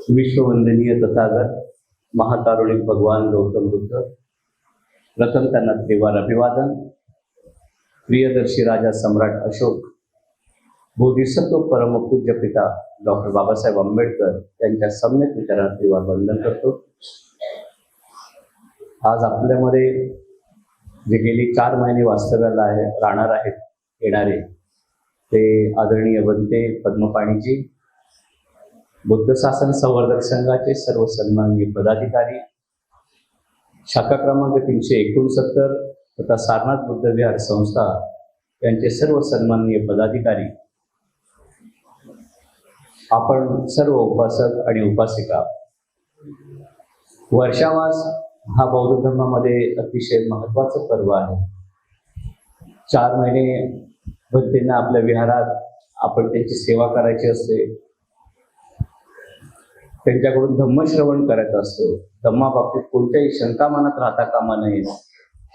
विश्ववंदनीय तथागत महाकारुणिक भगवान गौतम बुद्ध, प्रथम त्यांना त्रिवार अभिवादन. प्रियदर्शी राजा सम्राट अशोक, बोधिसत्व परमपूज्य पिता डॉक्टर बाबासाहेब आंबेडकर यांच्या सम्यक विचारांना त्रिवार वंदन करतो. आज आपल्यामध्ये जे गेली 4 महिने वास्तव्याला राहणार आहेत येणारे ते आदरणीय बनते पद्मपाणीजी, बुद्ध शासन संवर्धक संघाचे सर्व सन्माननीय पदाधिकारी, शाखा क्रमांक 369 तथा सारनाथ बुद्ध विहार संस्था यांचे सर्व सन्माननीय पदाधिकारी, आपण सर्व उपासक आणि उपासिका. वर्षावास हा बौद्ध धर्मामध्ये अतिशय महत्त्वाचं पर्व आहे. 4 महिने भक्तींना आपल्या विहारात आपण त्यांची सेवा करायची असते, त्यांच्याकडून धम्मश्रवण करायचं असतो. धम्माबाबतीत कोणत्याही शंका मनात राहता कामा नयेत.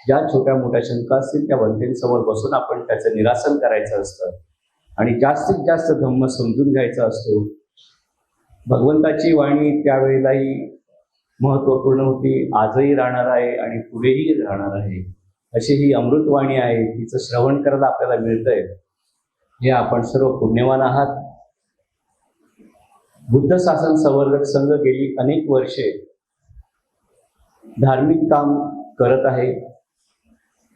ज्या छोट्या मोठ्या शंका असतील त्या वंतेंसमोर बसून आपण त्याचं निरासन करायचं असतं आणि जास्तीत जास्त धम्म समजून घ्यायचा असतो. भगवंताची वाणी त्यावेळेलाही महत्त्वपूर्ण होती, आजही राहणार आहे आणि पुढेही राहणार आहे. अशी ही अमृतवाणी आहे, तिचं श्रवण करायला आपल्याला मिळतंय. हे आपण सर्व पुण्यवान आहात. बुद्ध शासन संवर्धक संघ गेली अनेक वर्षे धार्मिक काम करत आहे.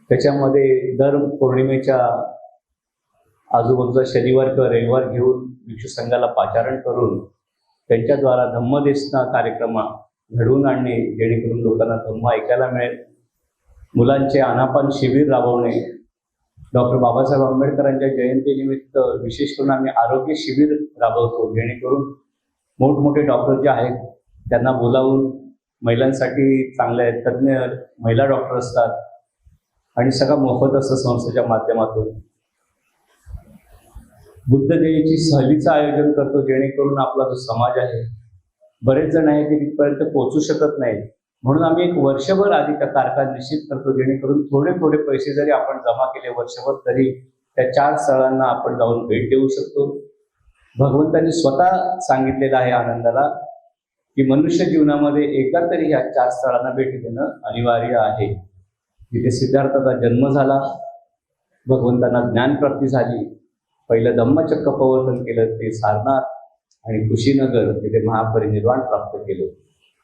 त्याच्यामध्ये दर पौर्णिमेच्या आजूबाजूचा शनिवार किंवा रविवार घेऊन भिक्षू संघाला पाचारण करून त्यांच्याद्वारा धम्मदेशना कार्यक्रम घडवून आणणे, जेणेकरून लोकांना धम्म ऐकायला मिळेल. मुलांचे आनापान शिबिर राबवणे. डॉक्टर बाबासाहेब आंबेडकरांच्या जयंतीनिमित्त विशेष करून आम्ही आरोग्य शिबिर राबवतो, जेणेकरून मोठमोठे डॉक्टर जे आहेत त्यांना बोलावून महिलांसाठी चांगले तज्ज्ञ महिला डॉक्टर असतात आणि सगळं मोफत असतं संस्थेच्या माध्यमातून. बुद्ध जयंती सहलीचं आयोजन करतो, जेणेकरून आपला जो समाज आहे, बरेच जण आहेत ते तिथपर्यंत पोहोचू शकत नाहीत, म्हणून आम्ही एक वर्षभर आधी त्या तारखा निश्चित करतो, जेणेकरून थोडे थोडे पैसे जरी आपण जमा केले वर्षभर तरी त्या 4 स्थळांना आपण जाऊन भेट देऊ शकतो. भगवंतांनी स्वतः सांगितलेलं आहे आनंदाला की मनुष्य जीवनामध्ये एकदा तरी ह्या 4 स्थळांना भेट देणं अनिवार्य आहे. तिथे सिद्धार्थाचा जन्म झाला, भगवंतांना ज्ञानप्राप्ती झाली, पहिलं धम्मचक्र प्रवर्तन केलं ते सारनाथ, आणि कुशीनगर तिथे महापरिनिर्वाण प्राप्त केलं.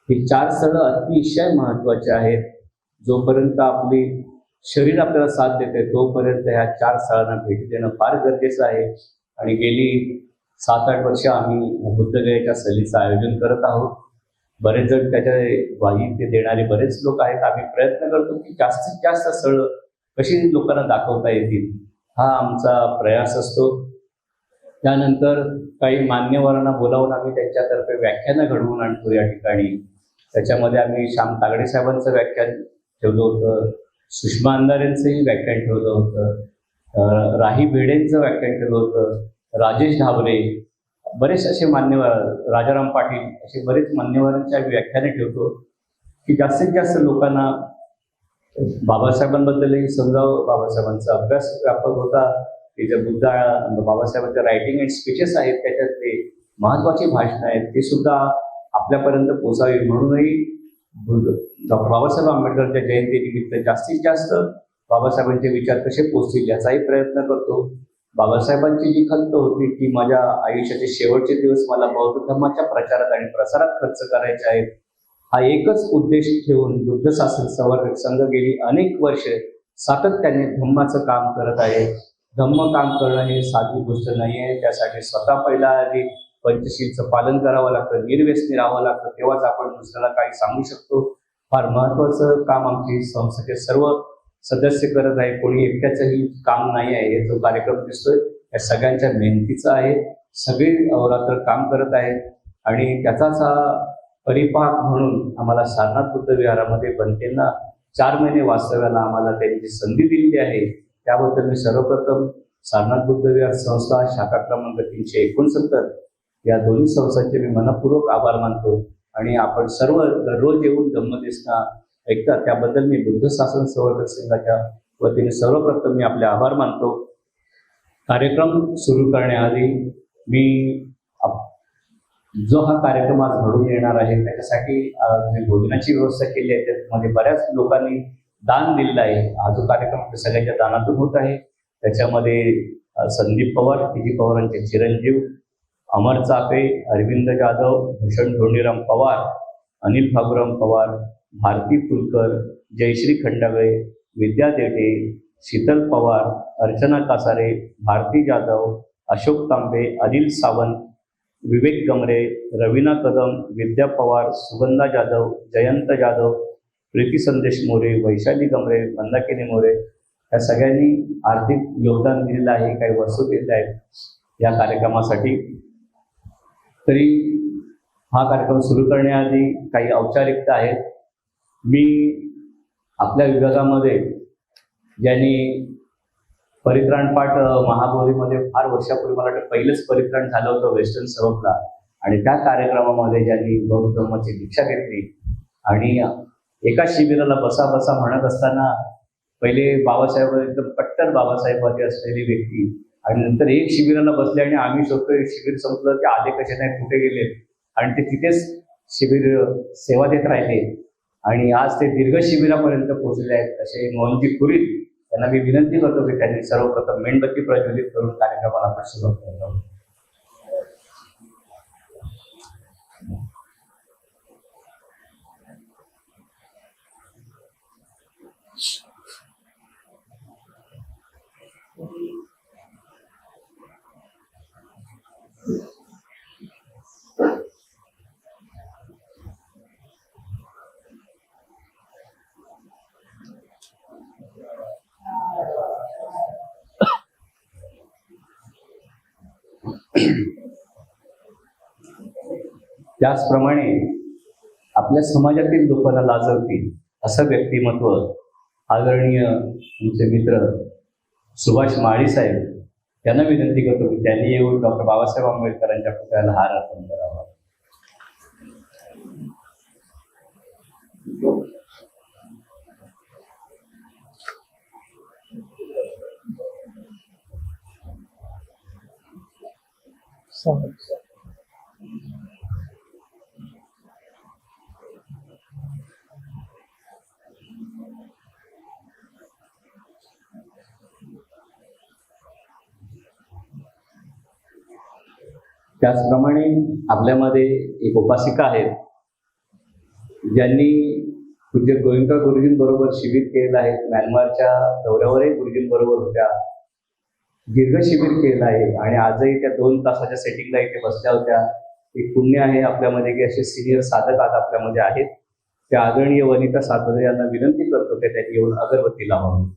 ही 4 स्थळं अतिशय महत्त्वाची आहेत. जोपर्यंत आपली शरीर आपल्याला साथ देते तोपर्यंत ह्या 4 स्थळांना भेट देणं फार गरजेचं आहे. आणि गेली 7-8 वर्ष आम्ही बुद्ध गयेच्या सहलीचं आयोजन करत आहोत. बरेच जण त्याच्या ग्वाही ते देणारे बरेच लोक आहेत. आम्ही प्रयत्न करतो की जास्तीत जास्त स्थळं कशी लोकांना दाखवता येतील, हा आमचा प्रयास असतो. त्यानंतर काही मान्यवरांना बोलावून आम्ही त्यांच्यातर्फे व्याख्यानं घडवून आणतो या ठिकाणी. त्याच्यामध्ये आम्ही श्याम तागडे साहेबांचं व्याख्यान ठेवलं होतं, सुषमा अंधारेंचंही व्याख्यान ठेवलं होतं, राही भिडेंचं व्याख्यान ठेवलं होतं, राजेश ढाबरे, बरेच असे मान्यवर, राजाराम पाटील, असे बरेच मान्यवरांची आम्ही व्याख्याने ठेवतो की जास्तीत जास्त लोकांना बाबासाहेबांबद्दलही समजावं. बाबासाहेबांचा अभ्यास व्यापक होता, ते जे बुद्ध बाबासाहेबांच्या रायटिंग अँड स्पीचेस आहेत त्याच्यातले महत्त्वाची भाषणं आहेत ते सुद्धा आपल्यापर्यंत पोचावी, म्हणूनही डॉक्टर बाबासाहेब आंबेडकरांच्या जयंतीनिमित्त जास्तीत जास्त बाबासाहेबांचे विचार कसे पोचतील याचाही प्रयत्न करतो. बाबासाहेबांची जी खंत होती की माझ्या आयुष्याचे शेवटचे दिवस मला बौद्ध धर्माच्या प्रचारात आणि प्रसारात खर्च करायचे आहेत, हा एकच उद्देश ठेवून बुद्ध शासन संवर्धक संघ गेली अनेक वर्ष सातत्याने धम्माचं काम करत आहे. धम्म काम करणं हे साधी गोष्ट नाही आहे. त्यासाठी स्वतः पहिला आधी पंचशीलचं पालन करावं लागतं, निर्व्यसनी राहावं लागतं, तेव्हाच आपण दुसऱ्याला काही सांगू शकतो. फार महत्त्वाचं काम आमची संस्थेचे सर्व सदस्य करत आहे. कोणी एकट्याचंही काम नाही आहे. हे जो कार्यक्रम दिसतोय या सगळ्यांच्या मेहनतीचा आहे. सगळे अहोरात्र काम करत आहेत आणि त्याचाच हा परिपाक म्हणून आम्हाला सारनाथ बुद्ध विहारामध्ये बनतेंना 4 महिने वास्तव्याला आम्हाला त्यांची संधी दिलेली आहे. त्याबद्दल मी सर्वप्रथम सारनाथ बुद्ध विहार संस्था शाखा क्रमांक 369 या दोन्ही संस्थांचे मी मनपूर्वक आभार मानतो. आणि आपण सर्व दररोज येऊन धम्मदेशना ऐकतात त्याबद्दल मी बुद्ध शासन संवर्धक संघाच्या वतीने सर्वप्रथम मी आपले आभार मानतो. कार्यक्रम सुरू करण्याआधी मी जो हा कार्यक्रम आज घडून येणार आहे त्याच्यासाठी जी भोजनाची व्यवस्था केली आहे त्यामध्ये बऱ्याच लोकांनी दान दिलेलं आहे. हा जो कार्यक्रम सगळ्यांच्या दानातून होत आहे. त्याच्यामध्ये संदीप पवार, पी.जी. पवारांचे चिरंजीव, अमर चापे, अरविंद जाधव, भूषण धोंडीराम पवार, अनिल फागुराम पवार, भारती फुलकर, जयश्री खंडागळे, विद्या देठे, शीतल पवार, अर्चना कासारे, भारती जाधव, अशोक तांबे, अनिल सावंत, विवेक गमरे, रवीना कदम, विद्या पवार, सुगंधा जाधव, जयंत जाधव, प्रीती संदेश मोरे, वैशाली गमरे, मंदाकिनी मोरे या सगळ्यांनी आर्थिक योगदान दिलेलं आहे. काही वस्तू दिलेल्या आहेत या कार्यक्रमासाठी. तरी हा कार्यक्रम सुरू करण्याआधी काही औपचारिकता आहेत. मी आपल्या विभागामध्ये ज्यांनी परित्राण पाठ महाबोधीमध्ये फार वर्षापूर्वी मला वाटतं पहिलंच परित्राण झालं होतं वेस्टर्न सबकला, आणि त्या कार्यक्रमामध्ये ज्यांनी बौद्ध धर्माची दीक्षा घेतली आणि एका शिबिराला बसा बसा म्हणत असताना पहिले बाबासाहेब एकदम कट्टर बाबासाहेबांची असलेली व्यक्ती, आणि नंतर एक शिबिराला बसले आणि आम्ही शोधतोय शिबिर संपलं ते आले कसे नाही कुठे गेले, आणि ते तिथेच शिबिर सेवा देत राहिले आणि आज ते दीर्घ शिबिरापर्यंत पोहोचले आहेत. असे मोहनजी पुरी त्यांना मी विनंती करतो की त्यांनी सर्वप्रथम मेणबत्ती प्रज्वलित करून कार्यक्रमाला आपण सुरुवात करतो. त्याचप्रमाणे आपल्या समाजातील लोकांना लाजवतील असं व्यक्तिमत्व आदरणीय आमचे मित्र सुभाष माळी साहेब यांना विनंती करतो की त्यांनी येऊन डॉक्टर बाबासाहेब आंबेडकरांच्या पुतळ्याला हार अर्पण करावा. त्याचप्रमाणे आपल्यामध्ये एक उपासिका आहेत ज्यांनी पूज्य गोयंका गुरुजींबरोबर शिबिर केलेलं आहे. म्यानमारच्या दौऱ्यावरही गुरुजींबरोबर होत्या. दीर्घ शिबिर केलेलं आहे आणि आजही त्या 2 तासाच्या सेटिंगला इथे बसल्या होत्या. एक पुण्य आहे आपल्यामध्ये की असे सिनियर साधक आज आपल्यामध्ये आहेत. त्या आदरणीय वनिता सातोरे यांना विनंती करतो की त्यांनी येऊन अगरबत्ती लावावी.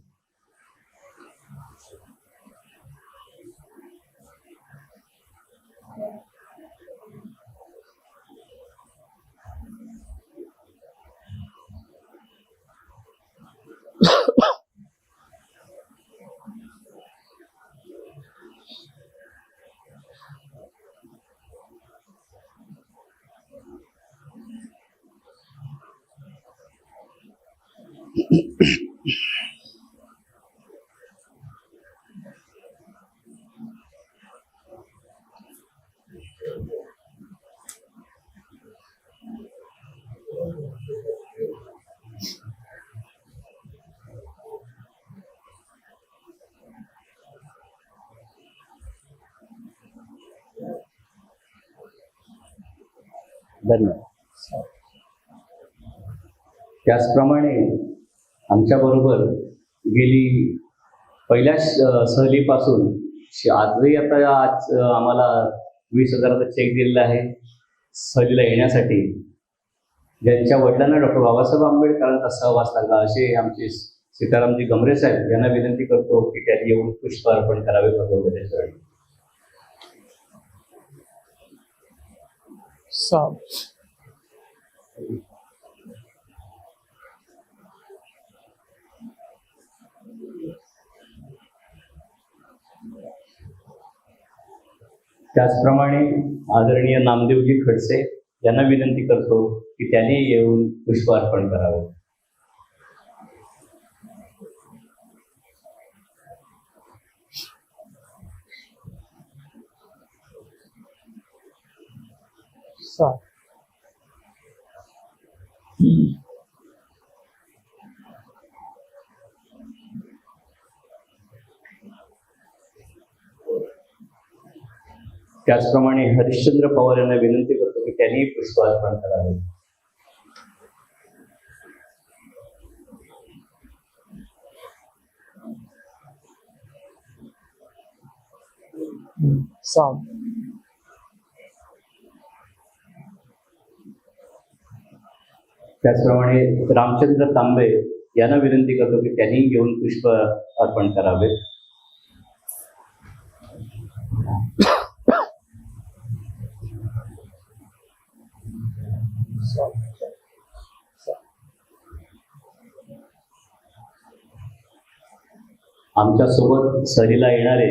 धन्यवाद. त्याचप्रमाणे आमच्याबरोबर गेली पहिल्या सहलीपासून आजही आज आम्हाला 20,000चा चेक दिलेला आहे सहलीला येण्यासाठी. ज्यांच्या वडिलांना डॉक्टर बाबासाहेब आंबेडकरांचा सहवास लागला असे आमचे सीतारामजी गमरे साहेब यांना विनंती करतो की त्यांनी येऊन पुष्प अर्पण करावे भगवंताच्या चरणी. त्याचप्रमाणे आदरणीय नामदेवजी खडसे यांना विनंती करतो की त्यांनी येऊन पुष्प अर्पण करावे. सात त्याचप्रमाणे हरिश्चंद्र पवार यांना विनंती करतो की त्यांनी पुष्प अर्पण करावे. सात त्याचप्रमाणे रामचंद्र तांबे यांना विनंती करतो की त्यांनी येऊन पुष्प अर्पण करावे. आमच्या सोबत सहलीला येणारे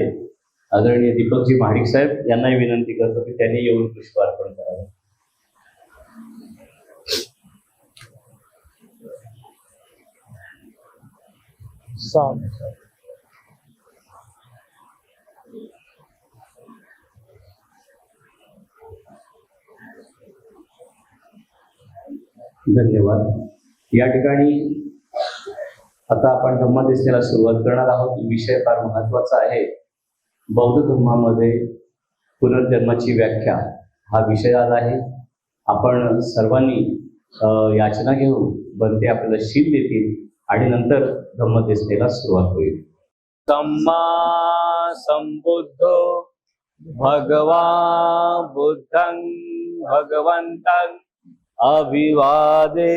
आदरणीय दीपकजी महाडिक साहेब यांनाही विनंती करतो की त्यांनी येऊन पुष्प अर्पण करावे. सात धन्यवाद. या ठिकाणी आता आपण धम्मदेसनेला सुरुवात करणार आहोत. विषय फार महत्वाचा आहे. बौद्ध धर्मामध्ये पुनर्जन्माची व्याख्या हा विषय आज आहे. आपण सर्वांनी याचना घेऊन बनते आपल्याला शील देतील आणि नंतर धम्मदेसनेला सुरुवात होईल. सम्मा संबुद्धो भगवा बुद्धं भगवन्तं अभिवादे.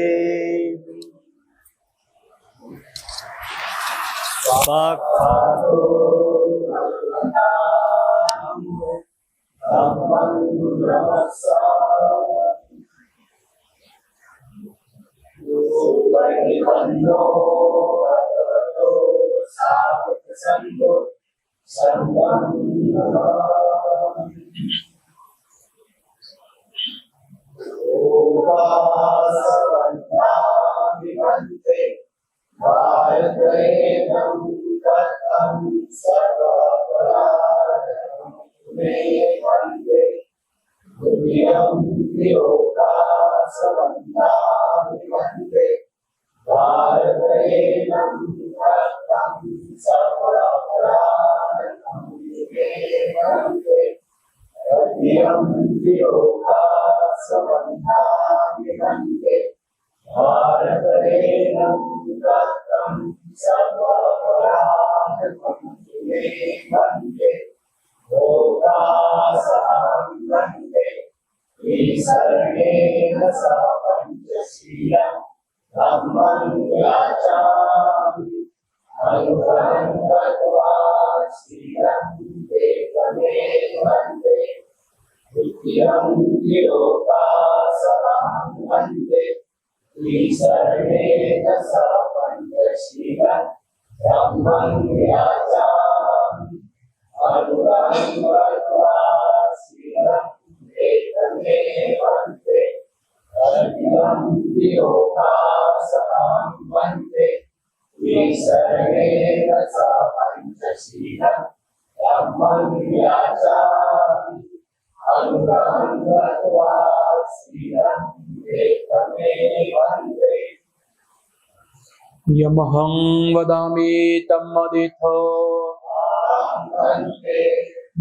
यमहं वदामि तन्मदिथो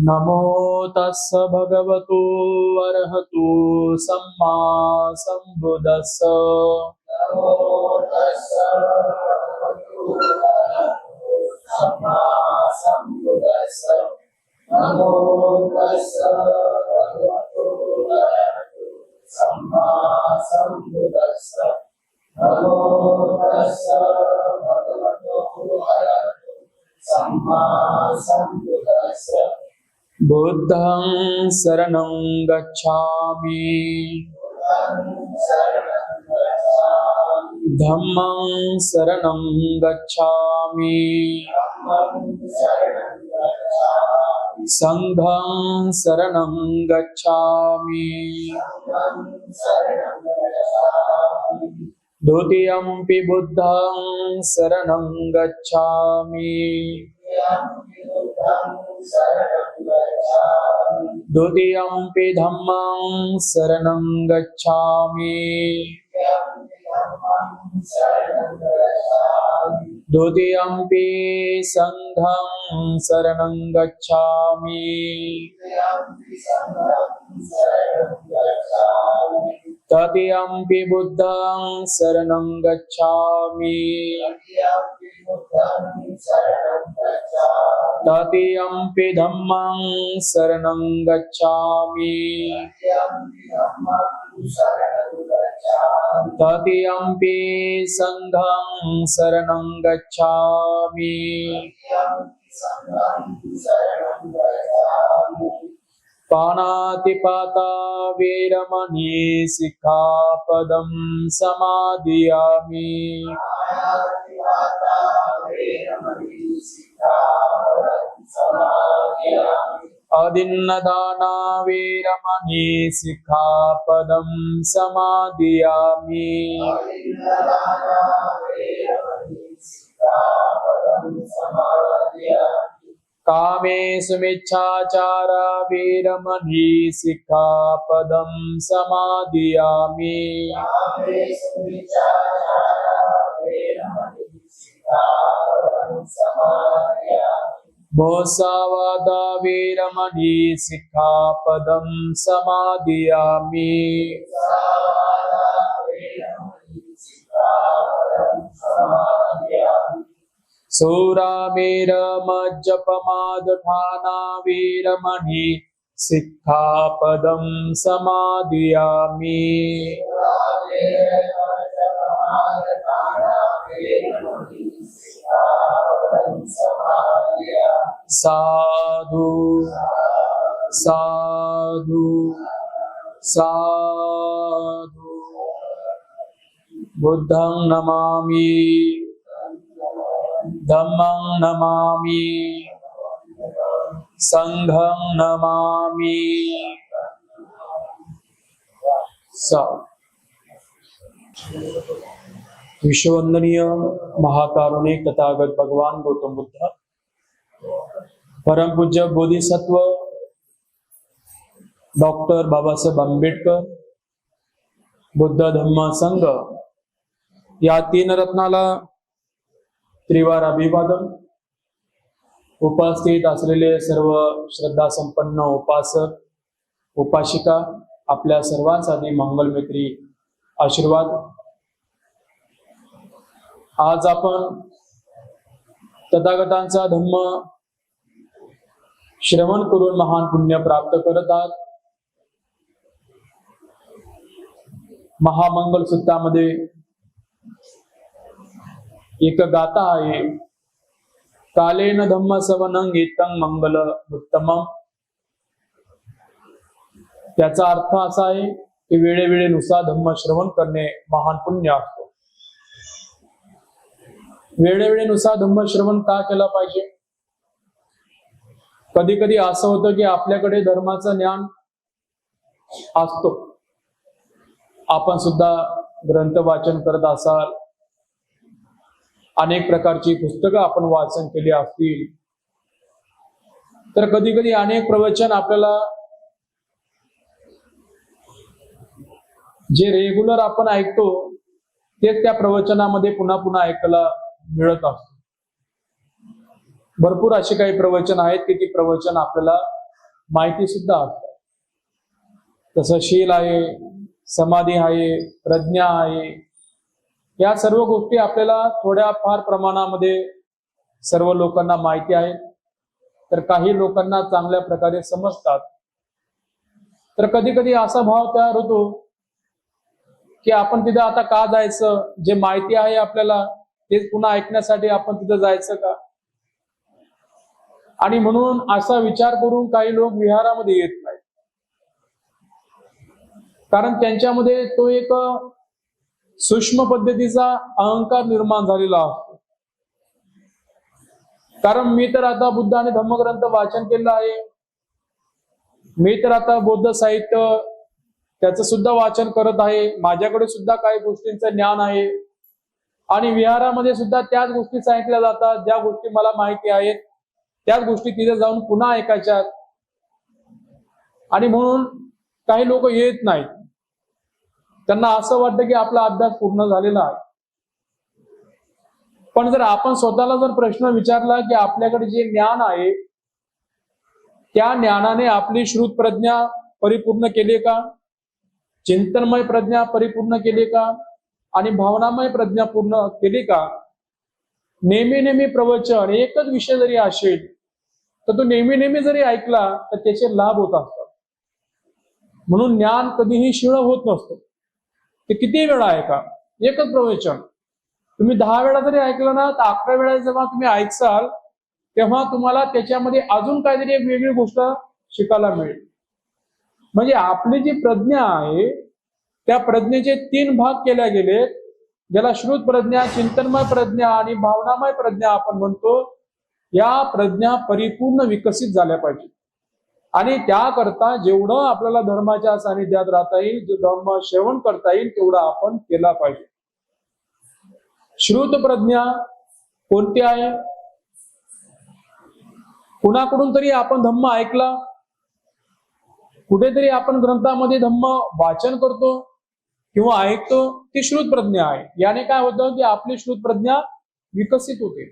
नमो तस्स भगवतो अरहतो सम्मा सम्बुद्धस्स. बुद्धं शरणं गच्छामि धम्मं शरणं गच्छामि संघं शरणं गच्छामि द्वितीयंपि बुद्धं शरणं गच्छामि द्वितीयम्पि धम्मं शरणं गच्छामि द्वितीयम्पि संघं शरणं गच्छामि तृतीयम्पि बुद्धं शरणं गच्छामि तृतीयम्पि धम्मं शरणं गच्छामि तृतीयम्पि संघं शरणं गच्छामि पानातिपाता वीरमणि सिक्खापदं समादियामि अदिन्नदाना वीरमणि सिक्खापदं समादियामि कामेषु मिच्छाचारा वीरमणि सिक्खापदं समादियामि मोसवादा वीरमणि सिक्खापदं समादियामि सूरामेरमज्जपमादठाना वीरमणि सिक्खापदं समादियामि साधु साधु साधु बुद्धं नमामि धम्मं नमामि संघं नमामि विश्ववंदनीय महाकारुणिक तथागत भगवान गौतम बुद्ध, परम पूज्य बोधिसत्व डॉक्टर बाबासाहेब आंबेडकर, बुद्ध धम्म संघ या तीन रत्नाला त्रिवार अभिवादन. उपस्थित असलेले सर्व श्रद्धा संपन्न उपासक उपासिका, आपल्या सर्वांसाठी मंगलमैत्री आशीर्वाद. आज आपण तथागतांचा धम्म श्रवण करून महान पुण्य प्राप्त करत आहात. महामंगल सूत्रामध्ये एक गाथा आहे, कालेन धम्म सवनं गीतं मंगल उत्तमम. त्याचा अर्थ असा आहे की वेळेवेळेनुसार धम्म श्रवण करणे महान पुण्य असतो. वेळेवेळेनुसार धम्म श्रवण का केलं पाहिजे? कधी कधी असं होतं की आपल्याकडे धर्माचं ज्ञान असतो, आपण सुद्धा ग्रंथ वाचन करत असाल, अनेक प्रकारची पुस्तकं आपण वाचन केली असतील, तर कधी कधी अनेक प्रवचन आपल्याला जे रेग्युलर आपण ऐकतो तेच त्या प्रवचनामध्ये पुन्हा पुन्हा ऐकायला मिळत असतो. भरपूर अशी काही प्रवचन आहेत की ती प्रवचन आपल्याला माहिती सुद्धा असतात. तसं शील आहे, समाधी आहे, प्रज्ञा आहे, या सर्व गोष्टी आपल्याला थोड्या फार प्रमाणामध्ये सर्व लोकांना माहिती आहेत, तर काही लोकांना चांगल्या प्रकारे समजतात. तर कधी कधी असा भाव तयार होतो की आपण तिथे आता का जायचं? जे माहिती आहे आपल्याला तेच पुन्हा ऐकण्यासाठी आपण तिथं जायचं का? आणि म्हणून असा विचार करून काही लोक विहारामध्ये येत नाहीत, कारण त्यांच्यामध्ये तो एक सूक्ष्म पद्धतीचा अहंकार निर्माण झालेला असतो. कारण मी तर आता बुद्ध आणि धम्मग्रंथ वाचन केलं आहे, मी तर आता बौद्ध साहित्य त्याचं सुद्धा वाचन करत आहे, माझ्याकडे सुद्धा काही गोष्टींचं ज्ञान आहे, आणि विहारामध्ये सुद्धा त्याच गोष्टी सांगितल्या जातात ज्या गोष्टी मला माहिती आहेत. त्याच गोष्टी तिथे जाऊन पुन्हा ऐकायच्या. आणि म्हणून काही लोक येत नाहीत. त्यांना असं वाटतं की आपला अभ्यास पूर्ण झालेला आहे. पण जर आपण स्वतःला जर प्रश्न विचारला की आपल्याकडे जे ज्ञान आहे त्या ज्ञानाने आपली श्रुत प्रज्ञा परिपूर्ण केली का, चिंतनमय प्रज्ञा परिपूर्ण केली का, आणि भावनामय प्रज्ञा पूर्ण केली का. नेहमी नेहमी प्रवचन एकच विषय जरी असेल तर तो नेहमी नेहमी जरी ऐकला तर त्याचे लाभ होत असतात. म्हणून ज्ञान कधीही शिळ होत नसतं. ते किती वेळा ऐका, एकच प्रवचन तुम्ही 10 वेळा जरी ऐकलं ना तर 11 वेळा जेव्हा तुम्ही ऐकसाल तेव्हा तुम्हाला त्याच्यामध्ये अजून काहीतरी एक वेगळी गोष्ट शिकायला मिळेल. म्हणजे आपली जी प्रज्ञा आहे त्या प्रज्ञेचे 3 भाग केले गेले, ज्याला श्रुत प्रज्ञा, चिंतनमय प्रज्ञा आणि भावनामय प्रज्ञा आपण म्हणतो. या प्रज्ञा परिपूर्ण विकसित झाल्या पाहिजे. आणि त्याकरता जेवढं आपल्याला धर्माच्या सानिध्यात राहता येईल, जो धर्म सेवन करता येईल तेवढं आपण केला पाहिजे. श्रुत प्रज्ञा कोणती आहे? कुणाकडून तरी आपण धम्म ऐकला, कुठेतरी आपण ग्रंथामध्ये धम्म वाचन करतो किंवा ऐकतो, ती श्रुत प्रज्ञा आहे. याने काय होतं की आपली श्रुत प्रज्ञा विकसित होते.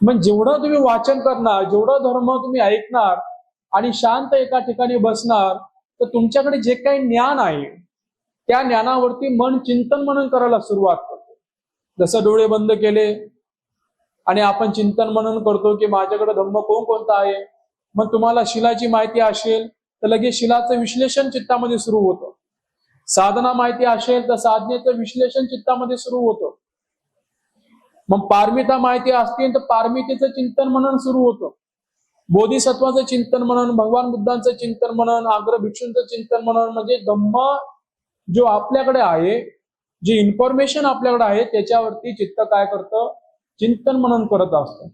मग जेवढं तुम्ही वाचन करणार, जेवढं धर्म तुम्ही ऐकणार आणि शांत एका ठिकाणी बसणार तर तुमच्याकडे जे काही ज्ञान आहे त्या ज्ञानावरती मन चिंतन मनन करायला सुरुवात करतो. जसं डोळे बंद केले आणि आपण चिंतन मनन करतो की माझ्याकडे धम्म कोणता आहे. मग तुम्हाला शिलाची माहिती असेल तर लगेच शिलाचं विश्लेषण चित्तामध्ये सुरू होतं. साधना माहिती असेल तर साधनेचं विश्लेषण चित्तामध्ये सुरू होतं. मग पारमिता माहिती असतील तर पारमितेचं चिंतन मनन सुरू होतं. बोधिसत्वाचं चिंतन मनन, भगवान बुद्धांचं चिंतन मनन, आग्र भिक्षूंचं चिंतन मनन, म्हणजे धम्म जो आपल्याकडे आहे, जी इन्फॉर्मेशन आपल्याकडे आहे त्याच्यावरती चित्त काय करतं, चिंतन मनन करत असतं.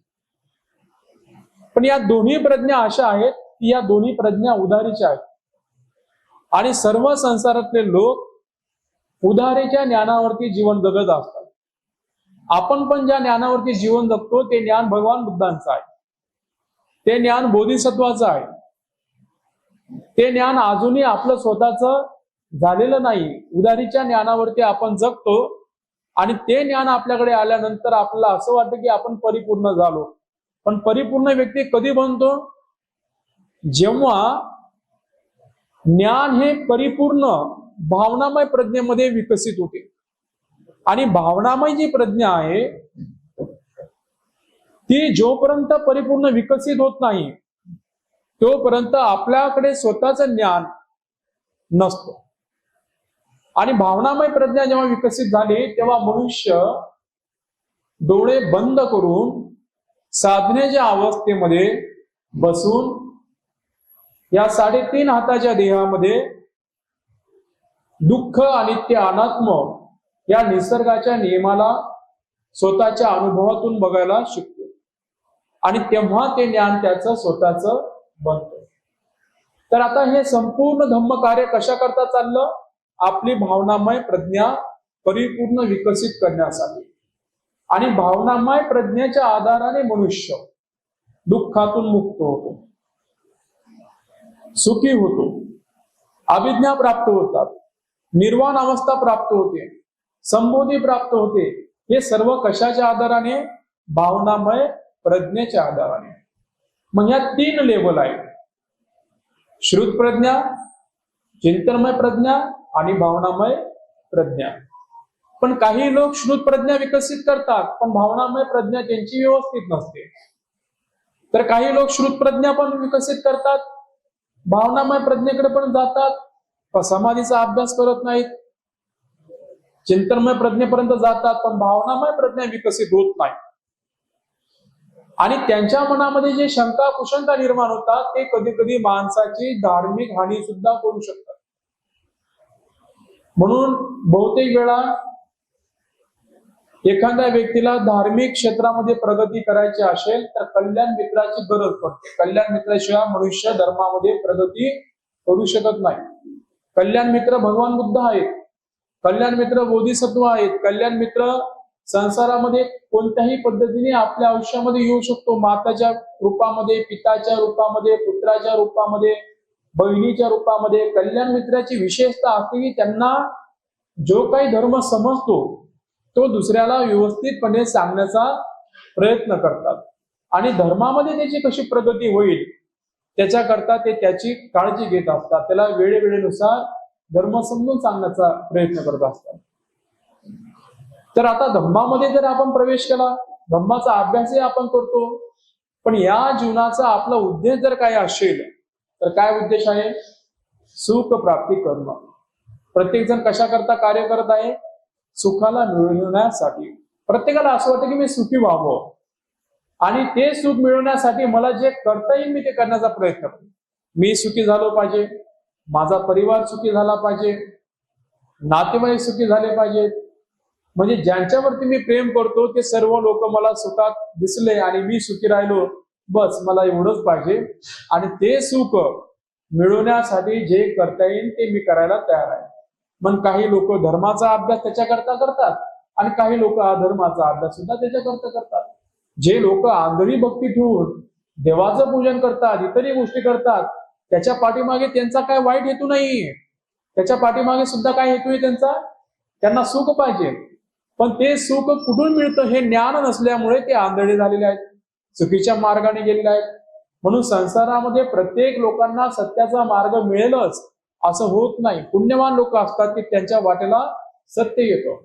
पण या दोन्ही प्रज्ञा अशा आहेत की या दोन्ही प्रज्ञा उधारीच्या आहेत. आणि सर्व संसारातले लोक उधारीच्या ज्ञानावरती जीवन जगत असतात. आपण पण ज्या ज्ञानावरती जीवन जगतो ते ज्ञान भगवान बुद्धांचं आहे, ते ज्ञान बोधिसत्वाचं आहे. ते ज्ञान अजूनही आपलं स्वतःचं झालेलं नाही. उधारीच्या ज्ञानावरती आपण जगतो आणि ते ज्ञान आपल्याकडे आल्यानंतर आपल्याला असं वाटतं की आपण परिपूर्ण झालो. पण परिपूर्ण व्यक्ती कधी बनतो? जेव्हा ज्ञान हे परिपूर्ण भावनामय प्रज्ञेमध्ये विकसित होते. आणि भावनामय जी प्रज्ञा आहे ती जोपर्यंत परिपूर्ण विकसित होत नाही तोपर्यंत आपल्याकडे स्वतःचं ज्ञान नसतं. आणि भावनामय प्रज्ञा जेव्हा विकसित झाली तेव्हा मनुष्य डोळे बंद करून साधनेच्या अवस्थेमध्ये बसून या 3.5 हाताच्या देहामध्ये दुःख, अनित्य, अनात्म या निसर्गाच्या नियमाला स्वतःच्या अनुभवातून बघायला शिकतो. आणि तेव्हा ते ज्ञान त्याचं स्वतःचं बनतं. तर आता हे संपूर्ण धम्म कार्य कशा करता चाललं? आपली भावनामय प्रज्ञा परिपूर्ण विकसित करण्यासाठी. आणि भावनामय प्रज्ञेच्या आधाराने मनुष्य दुःखातून मुक्त होतो, सुखी होतो, अभिज्ञा प्राप्त होतात, निर्वाण अवस्था प्राप्त होते, संबोधी प्राप्त होते. हे सर्व कशाच्या आधाराने? भावनामय प्रज्ञेच्या आधाराने. मग ह्या 3 लेवल आहेत, श्रुत प्रज्ञा, चिंतनमय प्रज्ञा आणि भावनामय प्रज्ञा. पण काही लोक श्रुत प्रज्ञा विकसित करतात पण भावनामय प्रज्ञा त्यांची व्यवस्थित नसते. तर काही लोक श्रुत प्रज्ञा पण विकसित करतात, भावनामय प्रज्ञेकडे पण जातात, पण समाधीचा अभ्यास करत नाहीत. चिंतनमय प्रज्ञेपर्यंत जातात पण भावनामय प्रज्ञा विकसित होत नाही. आणि त्यांच्या मनामध्ये जे शंका कुशंका निर्माण होतात ते कधी कधी माणसाची धार्मिक हानी सुद्धा करू शकतात. म्हणून बहुतेक वेळा एखाद्या व्यक्तीला धार्मिक क्षेत्रामध्ये प्रगती करायची असेल तर कल्याण मित्राची गरज पडते. कल्याण मित्राशिवाय मनुष्य धर्मामध्ये प्रगती करू शकत नाही. कल्याण मित्र भगवान बुद्ध आहेत, कल्याण मित्र बोधिसत्व आहेत, कल्याण मित्र संसारामध्ये कोणत्याही पद्धतीने आपल्या आयुष्यामध्ये येऊ शकतो. माताच्या रूपामध्ये, पिताच्या रूपामध्ये, पुत्राच्या रूपामध्ये, बहिणीच्या रूपामध्ये. कल्याण मित्राची विशेषता असते की त्यांना जो काही धर्म समजतो तो दुसऱ्याला व्यवस्थितपणे सांगण्याचा प्रयत्न करतात आणि धर्मामध्ये त्याची कशी प्रगती होईल त्याच्याकरता ते त्याची काळजी घेत असतात. त्याला वेळेवेळेनुसार धर्म समजून सांगण्याचा प्रयत्न करत असतात. तर आता धम्मामध्ये जर आपण प्रवेश केला, धम्माचा अभ्यासही आपण करतो, पण या जीवनाचा आपला उद्देश जर काय असेल तर काय उद्देश आहे? सुख प्राप्ती करणं. प्रत्येक जण कशा करता कार्य करत आहे? सुखाला मिळवण्यासाठी. प्रत्येकाला असं वाटतं की मी सुखी व्हावं आणि ते सुख मिळवण्यासाठी मला जे करता येईल मी ते करण्याचा प्रयत्न करतो. मी सुखी झालो पाहिजे, माझा परिवार सुखी झाला पाहिजे, नातेवाईक सुखी झाले पाहिजेत. म्हणजे ज्यांच्यावरती मी प्रेम करतो ते सर्व लोक मला सुखात दिसले आणि मी सुखी राहिलो, बस मला एवढंच पाहिजे. आणि ते सुख मिळवण्यासाठी जे करता येईल ते मी करायला तयार आहे. मग काही लोक धर्माचा अभ्यास त्याच्याकरता करतात आणि काही लोक अधर्माचा अभ्यास सुद्धा त्याच्याकरता करतात. जे लोक आंधळी भक्ती ठेवून देवाचं पूजन करतात, इतरही गोष्टी करतात, त्याच्या पाठीमागे त्यांचा काय वाईट हेतू नाही. त्याच्या पाठीमागे सुद्धा काय हेतू आहे त्यांचा? त्यांना सुख पाहिजे. पण ते सुख कुठून मिळतं हे ज्ञान नसल्यामुळे ते आंधळे झालेले आहेत, चुकीच्या मार्गाने गेलेले आहेत. म्हणून संसारामध्ये प्रत्येक लोकांना सत्याचा मार्ग मिळेलच असं होत नाही. पुण्यवान लोक असतात की त्यांच्या वाटेला सत्य येतं.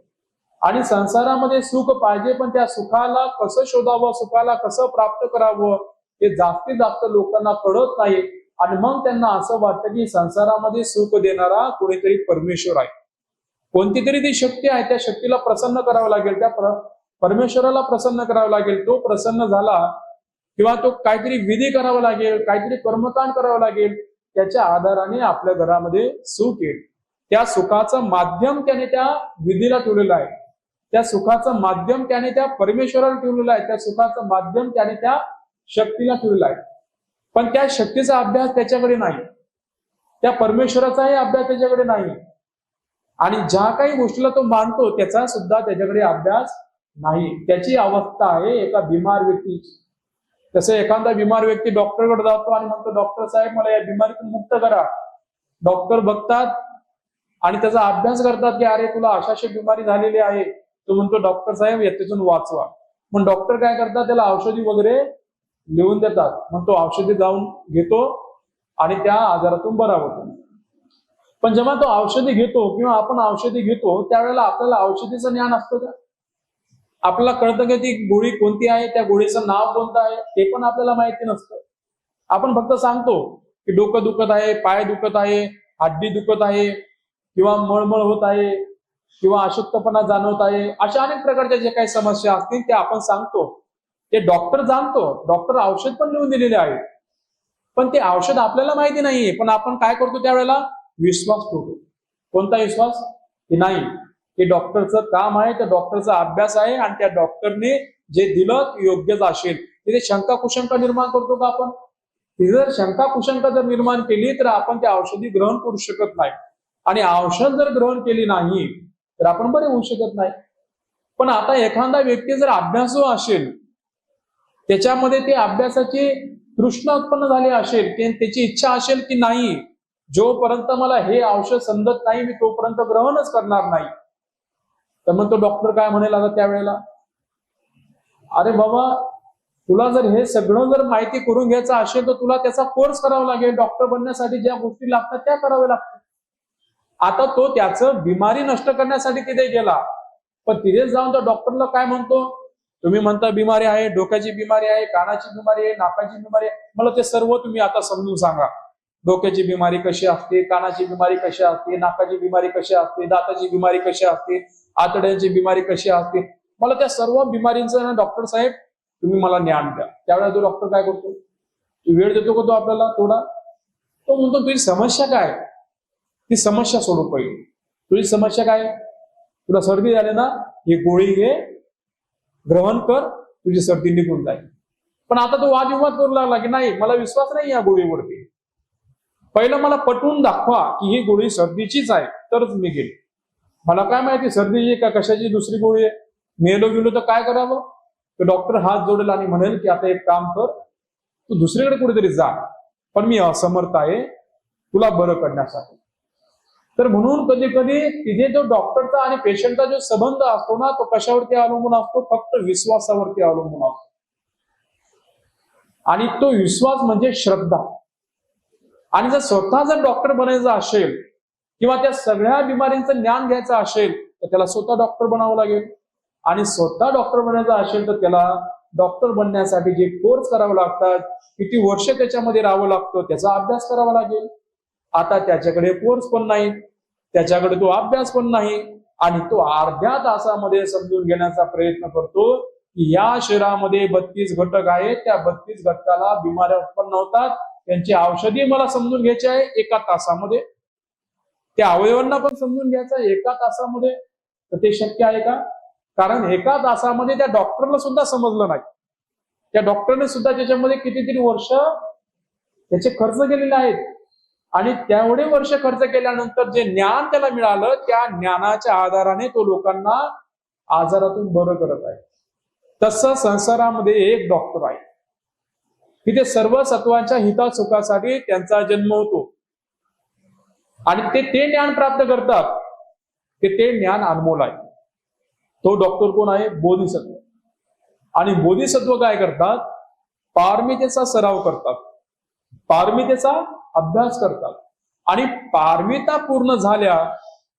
आणि संसारामध्ये सुख पाहिजे, पण त्या सुखाला कसं शोधावं, सुखाला कसं प्राप्त करावं हे जास्तीत जास्त लोकांना कळत नाही. आणि मग त्यांना असं वाटतं की संसारामध्ये सुख देणारा कोणीतरी परमेश्वर आहे, कोणती तरी ती शक्ती आहे, त्या शक्तीला प्रसन्न करावं लागेल, त्या परमेश्वराला प्रसन्न करावं लागेल. तो प्रसन्न झाला किंवा तो काहीतरी विधी करावा लागेल, काहीतरी कर्मकांड करावं लागेल, त्याच्या आधाराने आपल्या घरामध्ये सुख येईल. त्या सुखाचं माध्यम त्याने त्या विधीला ठेवलेलं आहे, त्या सुखाचं माध्यम त्याने त्या परमेश्वराला ठेवलेलं आहे, त्या सुखाचं माध्यम त्याने त्या शक्तीला ठेवलेलं आहे. पण त्या शक्तीचा अभ्यास त्याच्याकडे नाही, त्या परमेश्वराचाही अभ्यास त्याच्याकडे नाही. आणि ज्या काही गोष्टीला तो मानतो त्याचा सुद्धा त्याच्याकडे अभ्यास नाही. त्याची अवस्था आहे एका बिमार व्यक्तीची. तसं एखादा बिमार व्यक्ती डॉक्टरकडे जातो आणि म्हणतो, डॉक्टर साहेब मला या बिमारीतून मुक्त करा. डॉक्टर बघतात आणि त्याचा अभ्यास करतात की अरे तुला अशाशी बिमारी झालेली आहे. तो म्हणतो डॉक्टर साहेब याच्यातून वाचवा. मग डॉक्टर काय करतात? त्याला औषधी वगैरे लिहून देतात. मग तो औषधी जाऊन घेतो आणि त्या आजारातून बरा होतो. पण जेव्हा तो औषधी घेतो किंवा आपण औषधी घेतो त्यावेळेला आपल्याला औषधीचं ज्ञान असतं का? आपल्याला कळतं की ती गोळी कोणती आहे, त्या गोळीचं नाव कोणतं आहे ते पण आपल्याला माहिती नसतं. आपण फक्त सांगतो की डोकं दुखत आहे, पाय दुखत आहे, हड्डी दुखत आहे किंवा मळमळ होत आहे किंवा अशक्तपणा जाणवत आहे, अशा अनेक प्रकारच्या जे काही समस्या असतील ते आपण सांगतो. ते डॉक्टर जाणतो, डॉक्टर औषध पण लिहून दिलेले आहे, पण ते औषध आपल्याला माहिती नाहीये. पण आपण काय करतो त्यावेळेला? विश्वास ठेवतो. कोणता विश्वास? की नाही, हे डॉक्टरचं काम आहे, त्या डॉक्टरचा अभ्यास आहे आणि त्या डॉक्टरने जे दिलं ते योग्यच असेल. तिथे शंका कुशंका निर्माण करतो का आपण? ती जर शंका कुशंका जर निर्माण केली तर आपण त्या औषधी ग्रहण करू शकत नाही. आणि औषध जर ग्रहण केली नाही तर आपण बरे होऊ शकत नाही. पण आता एखादा व्यक्ती जर अभ्यासू असेल, त्याच्यामध्ये ते अभ्यासाची तृष्णा उत्पन्न झाली असेल, त्याची इच्छा असेल की नाही, जोपर्यंत मला हे औषध समजत नाही मी तोपर्यंत ग्रहणच करणार नाही, तर मग तो डॉक्टर काय म्हणेल आता त्यावेळेला? अरे बाबा, तुला जर हे सगळं जर माहिती करून घ्यायचं असेल तर तुला त्याचा कोर्स करावा लागेल. डॉक्टर बनण्यासाठी ज्या गोष्टी लागतात त्या कराव्या लागतात. आता तो त्याचं बिमारी नष्ट करण्यासाठी तिथे गेला, पण तिथे जाऊन तो डॉक्टरला काय म्हणतो? तुम्ही म्हणता बिमारी आहे, डोक्याची बिमारी आहे, कानाची बिमारी आहे, नाकाची बिमारी आहे, मला ते सर्व तुम्ही आता समजून सांगा. डोक्याची बिमारी कशी असते, कानाची बिमारी कशी असते, नाकाची बिमारी कशी असते, दाताची बिमारी कशी असते, आतड्याची बिमारी कशी असते, मला त्या सर्व बिमारींचं ना डॉक्टर साहेब तुम्ही मला ज्ञान द्या. त्यावेळेला तो डॉक्टर काय करतो? वेळ देतो का तो आपल्याला थोडा? तो म्हणतो तुझी समस्या काय, ती समस्या सोडू पहिले. तुझी समस्या काय? तुला सर्दी झाली ना, ही गोळी घे, ग्रहण कर, तुझी सर्दी निघून जाईल. पण आता तो वादविवाद करू लागला की नाही, मला विश्वास नाही या गोळीवरती. पहिलं मला पटवून दाखवा की ही गोळी सर्दीचीच आहे तरच मी घेईल. मला काय माहिती सर्दीची का कशाची दुसरी गोळी आहे. मेलो गेलो तर काय करावं? तर डॉक्टर हात जोडेल आणि म्हणेल की आता एक काम कर, तू दुसरीकडे कुठेतरी जा, पण मी असमर्थ आहे तुला बरं करण्यासाठी. तर म्हणून कधी कधी तिथे जो डॉक्टरचा आणि पेशंटचा जो संबंध असतो ना, तो कशावरती अवलंबून असतो? फक्त विश्वासावरती अवलंबून असतो. आणि तो विश्वास म्हणजे श्रद्धा. आणि जर स्वतः जर डॉक्टर बनायचं असेल किंवा त्या सगळ्या बिमारींचं ज्ञान घ्यायचं असेल तर त्याला स्वतः डॉक्टर बनावं लागेल. आणि स्वतः डॉक्टर बनायचं असेल तर त्याला डॉक्टर बनण्यासाठी जे कोर्स करावे लागतात, किती वर्ष त्याच्यामध्ये राहावं लागतं, त्याचा अभ्यास करावा लागेल. आता त्याच्याकडे कोर्स पण नाही, त्याच्याकडे तो अभ्यास पण नाही, आणि तो अर्ध्या तासामध्ये समजून घेण्याचा प्रयत्न करतो की या शरीरामध्ये 32 घटक आहेत, त्या 32 घटकाला बिमाऱ्या उत्पन्न होतात, त्यांची औषधी मला समजून घ्यायची आहे एका तासामध्ये, त्या अवयवांना पण समजून घ्यायचं आहे एका तासामध्ये. तर ते शक्य आहे का? कारण एका तासामध्ये त्या डॉक्टरला सुद्धा समजलं नाही. त्या डॉक्टरने सुद्धा त्याच्यामध्ये कितीतरी वर्ष त्याचे खर्च केलेले आहेत, आणि तेवढे वर्ष खर्च केल्यानंतर जे ज्ञान त्याला मिळालं त्या ज्ञानाच्या आधाराने तो लोकांना आजारातून बरं करत आहे. तसं संसारामध्ये एक डॉक्टर आहे की ते सर्व सत्वांच्या हितासुखासाठी त्यांचा जन्म होतो, आणि ते ज्ञान प्राप्त करतात की ते ज्ञान अनमोल आहे. तो डॉक्टर कोण आहे? बोधिसत्व. आणि बोधिसत्व काय करतात? पारमितेचा सराव करतात, पारमितेचा अभ्यास करतात, आणि पारमिता पूर्ण झाल्या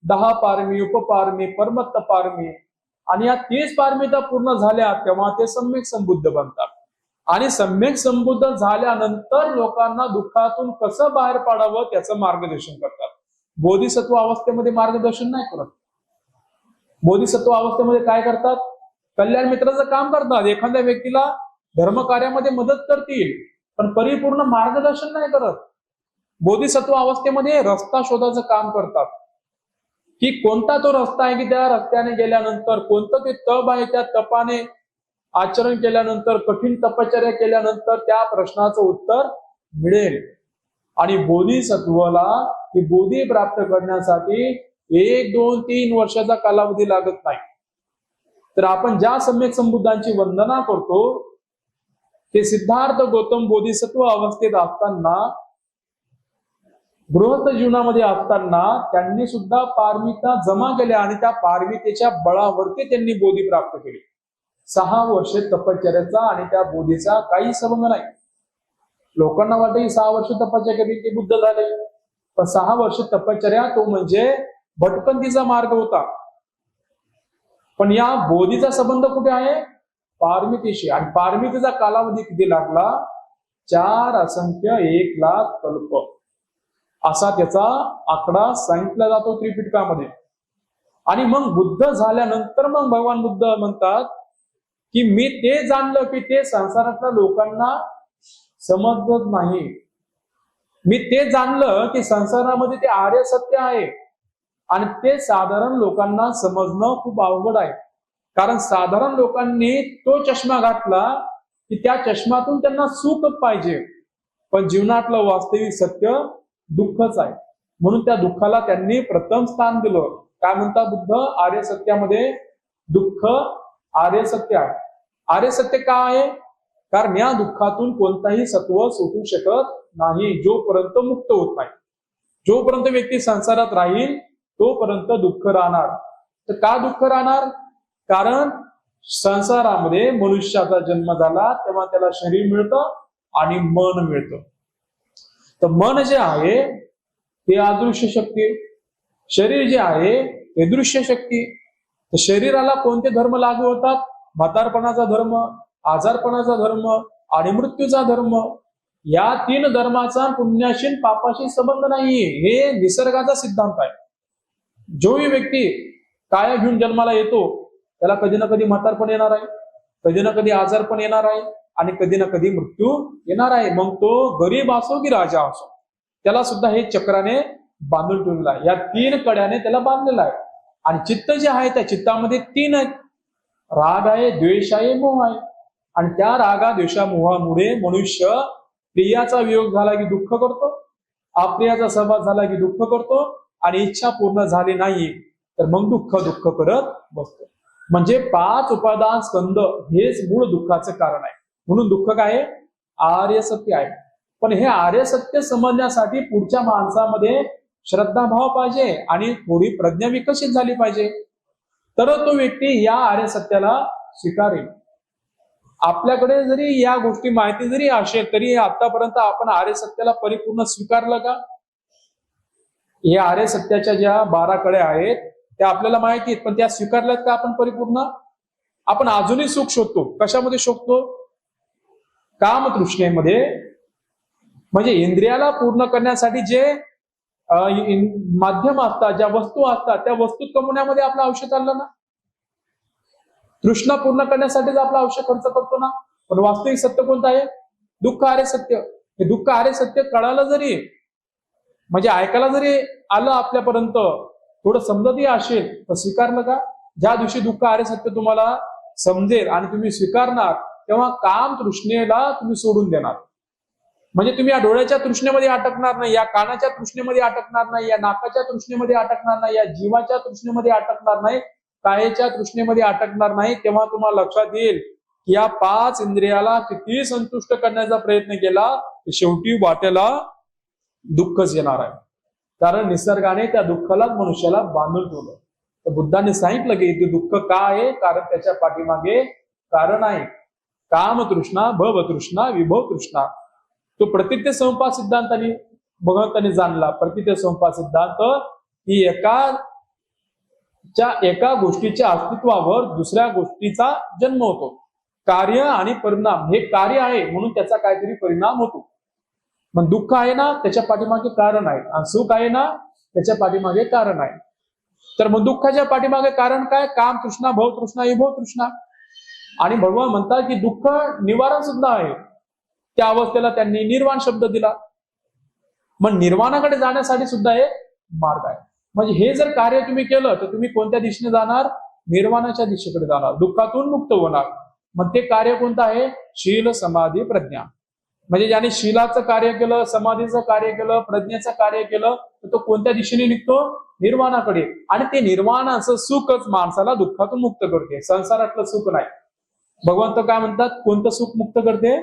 10 पारमी, उपपारमी, परमत्त पारमी, आणि या 30 पारमिता पूर्ण झाल्या तेव्हा ते सम्यक संबुद्ध बनतात. आणि सम्यक संबुद्ध झाल्यानंतर लोकांना दुःखातून कसं बाहेर पाडावं त्याचं मार्गदर्शन करतात. बोधिसत्व अवस्थेमध्ये मार्गदर्शन नाही करत. बोधिसत्व अवस्थेमध्ये काय करतात? कल्याण मित्राचं काम करतात, एखाद्या व्यक्तीला धर्म कार्यामध्ये मदत करतील, पण परिपूर्ण मार्गदर्शन नाही करत. बोधिसत्व अवस्थेमध्ये रस्ता शोधाचं काम करतात, की कोणता तो रस्ता आहे की त्या रस्त्याने गेल्यानंतर, कोणतं ते तप आहे त्या तपाने आचरण केल्यानंतर, कठीण तपश्चर्या केल्यानंतर त्या प्रश्नाचं उत्तर मिळेल. आणि बोधिसत्वाला ही बोधी प्राप्त करण्यासाठी 1, 2, 3 वर्षाचा कालावधी लागत नाही. तर आपण ज्या सम्यक संबुद्धांची वंदना करतो ते सिद्धार्थ गौतम बोधिसत्व अवस्थेत असताना, गृहस्थ जीवनामध्ये असताना त्यांनी सुद्धा पारमिता जमा केल्या, आणि त्या पारमितेच्या बळावरती त्यांनी बोधी प्राप्त केली. 6 वर्षे तपश्चर्याचा आणि त्या बोधीचा काही संबंध नाही. लोकांना वाटतं की 6 वर्ष तपश्चर्या केली की बुद्ध झाले, पण 6 वर्ष तपश्चर्या तो म्हणजे भटकंतीचा मार्ग होता. पण या बोधीचा संबंध कुठे आहे? पारमितीशी. आणि पारमितीचा कालावधी किती लागला? 4 असंख्य 1 लाख कल्प असा त्याचा आकडा सांगितला जातो त्रिपिटकामध्ये. आणि मग बुद्ध झाल्यानंतर मग भगवान बुद्ध म्हणतात की मी ते जाणलं की ते संसारातल्या लोकांना समजत नाही. मी ते जाणलं की संसारामध्ये ते आर्य सत्य आहे, आणि ते साधारण लोकांना समजणं खूप अवघड आहे. कारण साधारण लोकांनी तो चष्मा घातला की त्या चष्मातून त्यांना सुख पाहिजे, पण जीवनातलं वास्तविक सत्य दुःखच आहे. म्हणून त्या दुःखाला त्यांनी प्रथम स्थान दिलं. काय म्हणता बुद्ध? आर्य सत्यामध्ये दुःख आर्य सत्य आहे. आर्य सत्य का आहे? कारण या दुःखातून कोणताही सत्व सुटू शकत नाही जोपर्यंत मुक्त होत नाही. जोपर्यंत व्यक्ती संसारात राहील तोपर्यंत दुःख राहणार. तर का दुःख राहणार? कारण संसारामध्ये मनुष्याचा जन्म झाला तेव्हा त्याला शरीर मिळतं आणि मन मिळतं. तर मन जे आहे ते अदृश्य शक्ती, शरीर जे आहे ते दृश्य शक्ती. तर शरीराला कोणते धर्म लागू होतात? म्हातारपणाचा धर्म, आजारपणाचा धर्म आणि मृत्यूचा धर्म. या 3 धर्माचा पुण्याशी पापाशी संबंध नाहीये. हे निसर्गाचा सिद्धांत आहे. जोही व्यक्ती काया घेऊन जन्माला येतो त्याला कधी ना कधी म्हातारपण येणार आहे, कधी ना कधी आजारपण येणार आहे, आणि कधी ना कधी मृत्यू येणार आहे. मग तो गरीब असो की राजा असो, त्याला सुद्धा हे चक्राने बांधून ठेवलेलं आहे. या 3 कड्याने त्याला बांधलेलं आहे. आणि चित्त जे आहे त्या चित्तामध्ये 3 आहेत. राग आहे, द्वेष आहे, मोह आहे. आणि त्या रागा द्वेषा मोहामुळे मनुष्य प्रियाचा वियोग झाला की दुःख करतो, अप्रियाचा सहवास झाला की दुःख करतो, आणि इच्छा पूर्ण झाली नाही तर मग दुःख करत बसतो. म्हणजे 5 उपादान स्कंद हेच मूळ दुःखाचं कारण आहे. म्हणून दुःख काय आहे? आर्य सत्य आहे. पण हे आर्य सत्य समजण्यासाठी पुढच्या माणसामध्ये श्रद्धाभाव पाहिजे आणि थोडी प्रज्ञा विकसित झाली पाहिजे, तर तो व्यक्ती या आर्य सत्याला स्वीकारेल. आपल्याकडे जरी या गोष्टी माहिती जरी असेल तरी आतापर्यंत आपण आर्य सत्याला परिपूर्ण स्वीकारलं का? या आर्य सत्याच्या ज्या 12 कड्या आहेत त्या आपल्याला माहिती आहेत, पण त्या स्वीकारल्यात का आपण परिपूर्ण? आपण अजूनही सुख शोधतो. कशामध्ये शोधतो? कामतृष्णेमध्ये. म्हणजे इंद्रियाला पूर्ण करण्यासाठी जे माध्यम असतात, ज्या वस्तू असतात, त्या वस्तू कमवण्यामध्ये आपलं आयुष्य चाललं ना. तृष्णा पूर्ण करण्यासाठीच आपलं आयुष्य खर्च करतो ना. पण वास्तविक सत्य कोणतं आहे? दुःख आर्य सत्य. हे दुःख आर्य सत्य कळालं जरी, म्हणजे ऐकायला जरी आलं आपल्यापर्यंत, थोडं समजतही असेल, तर स्वीकारलं का? ज्या दिवशी दुःख आर्य सत्य तुम्हाला समजेल आणि तुम्ही स्वीकारणार, तेव्हा काम तृष्णेला तुम्ही सोडून देणार. म्हणजे तुम्ही या डोळ्याच्या तृष्णेमध्ये अटकणार नाही, या कानाच्या तृष्णेमध्ये अटकणार नाही, या नाकाच्या तृष्णेमध्ये अटकणार नाही, या जीवाच्या तृष्णेमध्ये अटकणार नाही, कायेच्या तृष्णेमध्ये अटकणार नाही. तेव्हा तुम्हाला लक्षात येईल की या 5 इंद्रियाला किती संतुष्ट करण्याचा प्रयत्न केला, शेवटी वाट्याला दुःखच येणार आहे. कारण निसर्गाने त्या दुःखालाच मनुष्याला बांधून ठेवलं. तर बुद्धाने सांगितलं की ते दुःख का आहे? कारण त्याच्या पाठीमागे कारण आहे. कामतृष्णा, भवतृष्णा, विभवतृष्णा. तो प्रतित्य संपाद सिद्धांताने भगवंताने जाणला. प्रतित्य संपाद सिद्धांत ही एका गोष्टीच्या अस्तित्वावर दुसऱ्या गोष्टीचा जन्म होतो. कार्य आणि परिणाम. हे कार्य आहे म्हणून त्याचा काहीतरी परिणाम होतो. मग दुःख आहे ना, त्याच्या पाठीमागे कारण आहे, आणि सुख आहे ना, त्याच्या पाठीमागे कारण आहे. तर मग दुःखाच्या पाठीमागे कारण काय? काम तृष्णा, भवतृष्णा, विभवतृष्णा. आणि भगवान म्हणतात की दुःख निवारण सुद्धा आहे. त्या अवस्थेला त्यांनी निर्वाण शब्द दिला. मग निर्वाणाकडे जाण्यासाठी सुद्धा एक मार्ग आहे. म्हणजे हे जर कार्य तुम्ही केलं तर तुम्ही कोणत्या दिशेने जाणार? निर्वाणाच्या दिशेकडे जाणार, दुःखातून मुक्त होणार. मग ते कार्य कोणतं आहे? शील, समाधी, प्रज्ञा. म्हणजे ज्याने शीलाचं कार्य केलं, समाधीचं कार्य केलं, प्रज्ञेचं कार्य केलं, तर तो कोणत्या दिशेने निघतो? निर्वाणाकडे. आणि ते निर्वाणाचं सुखच माणसाला दुःखातून मुक्त करते, संसारातलं सुख नाही. भगवंत काय म्हणतात? कोणतं सुख मुक्त करते?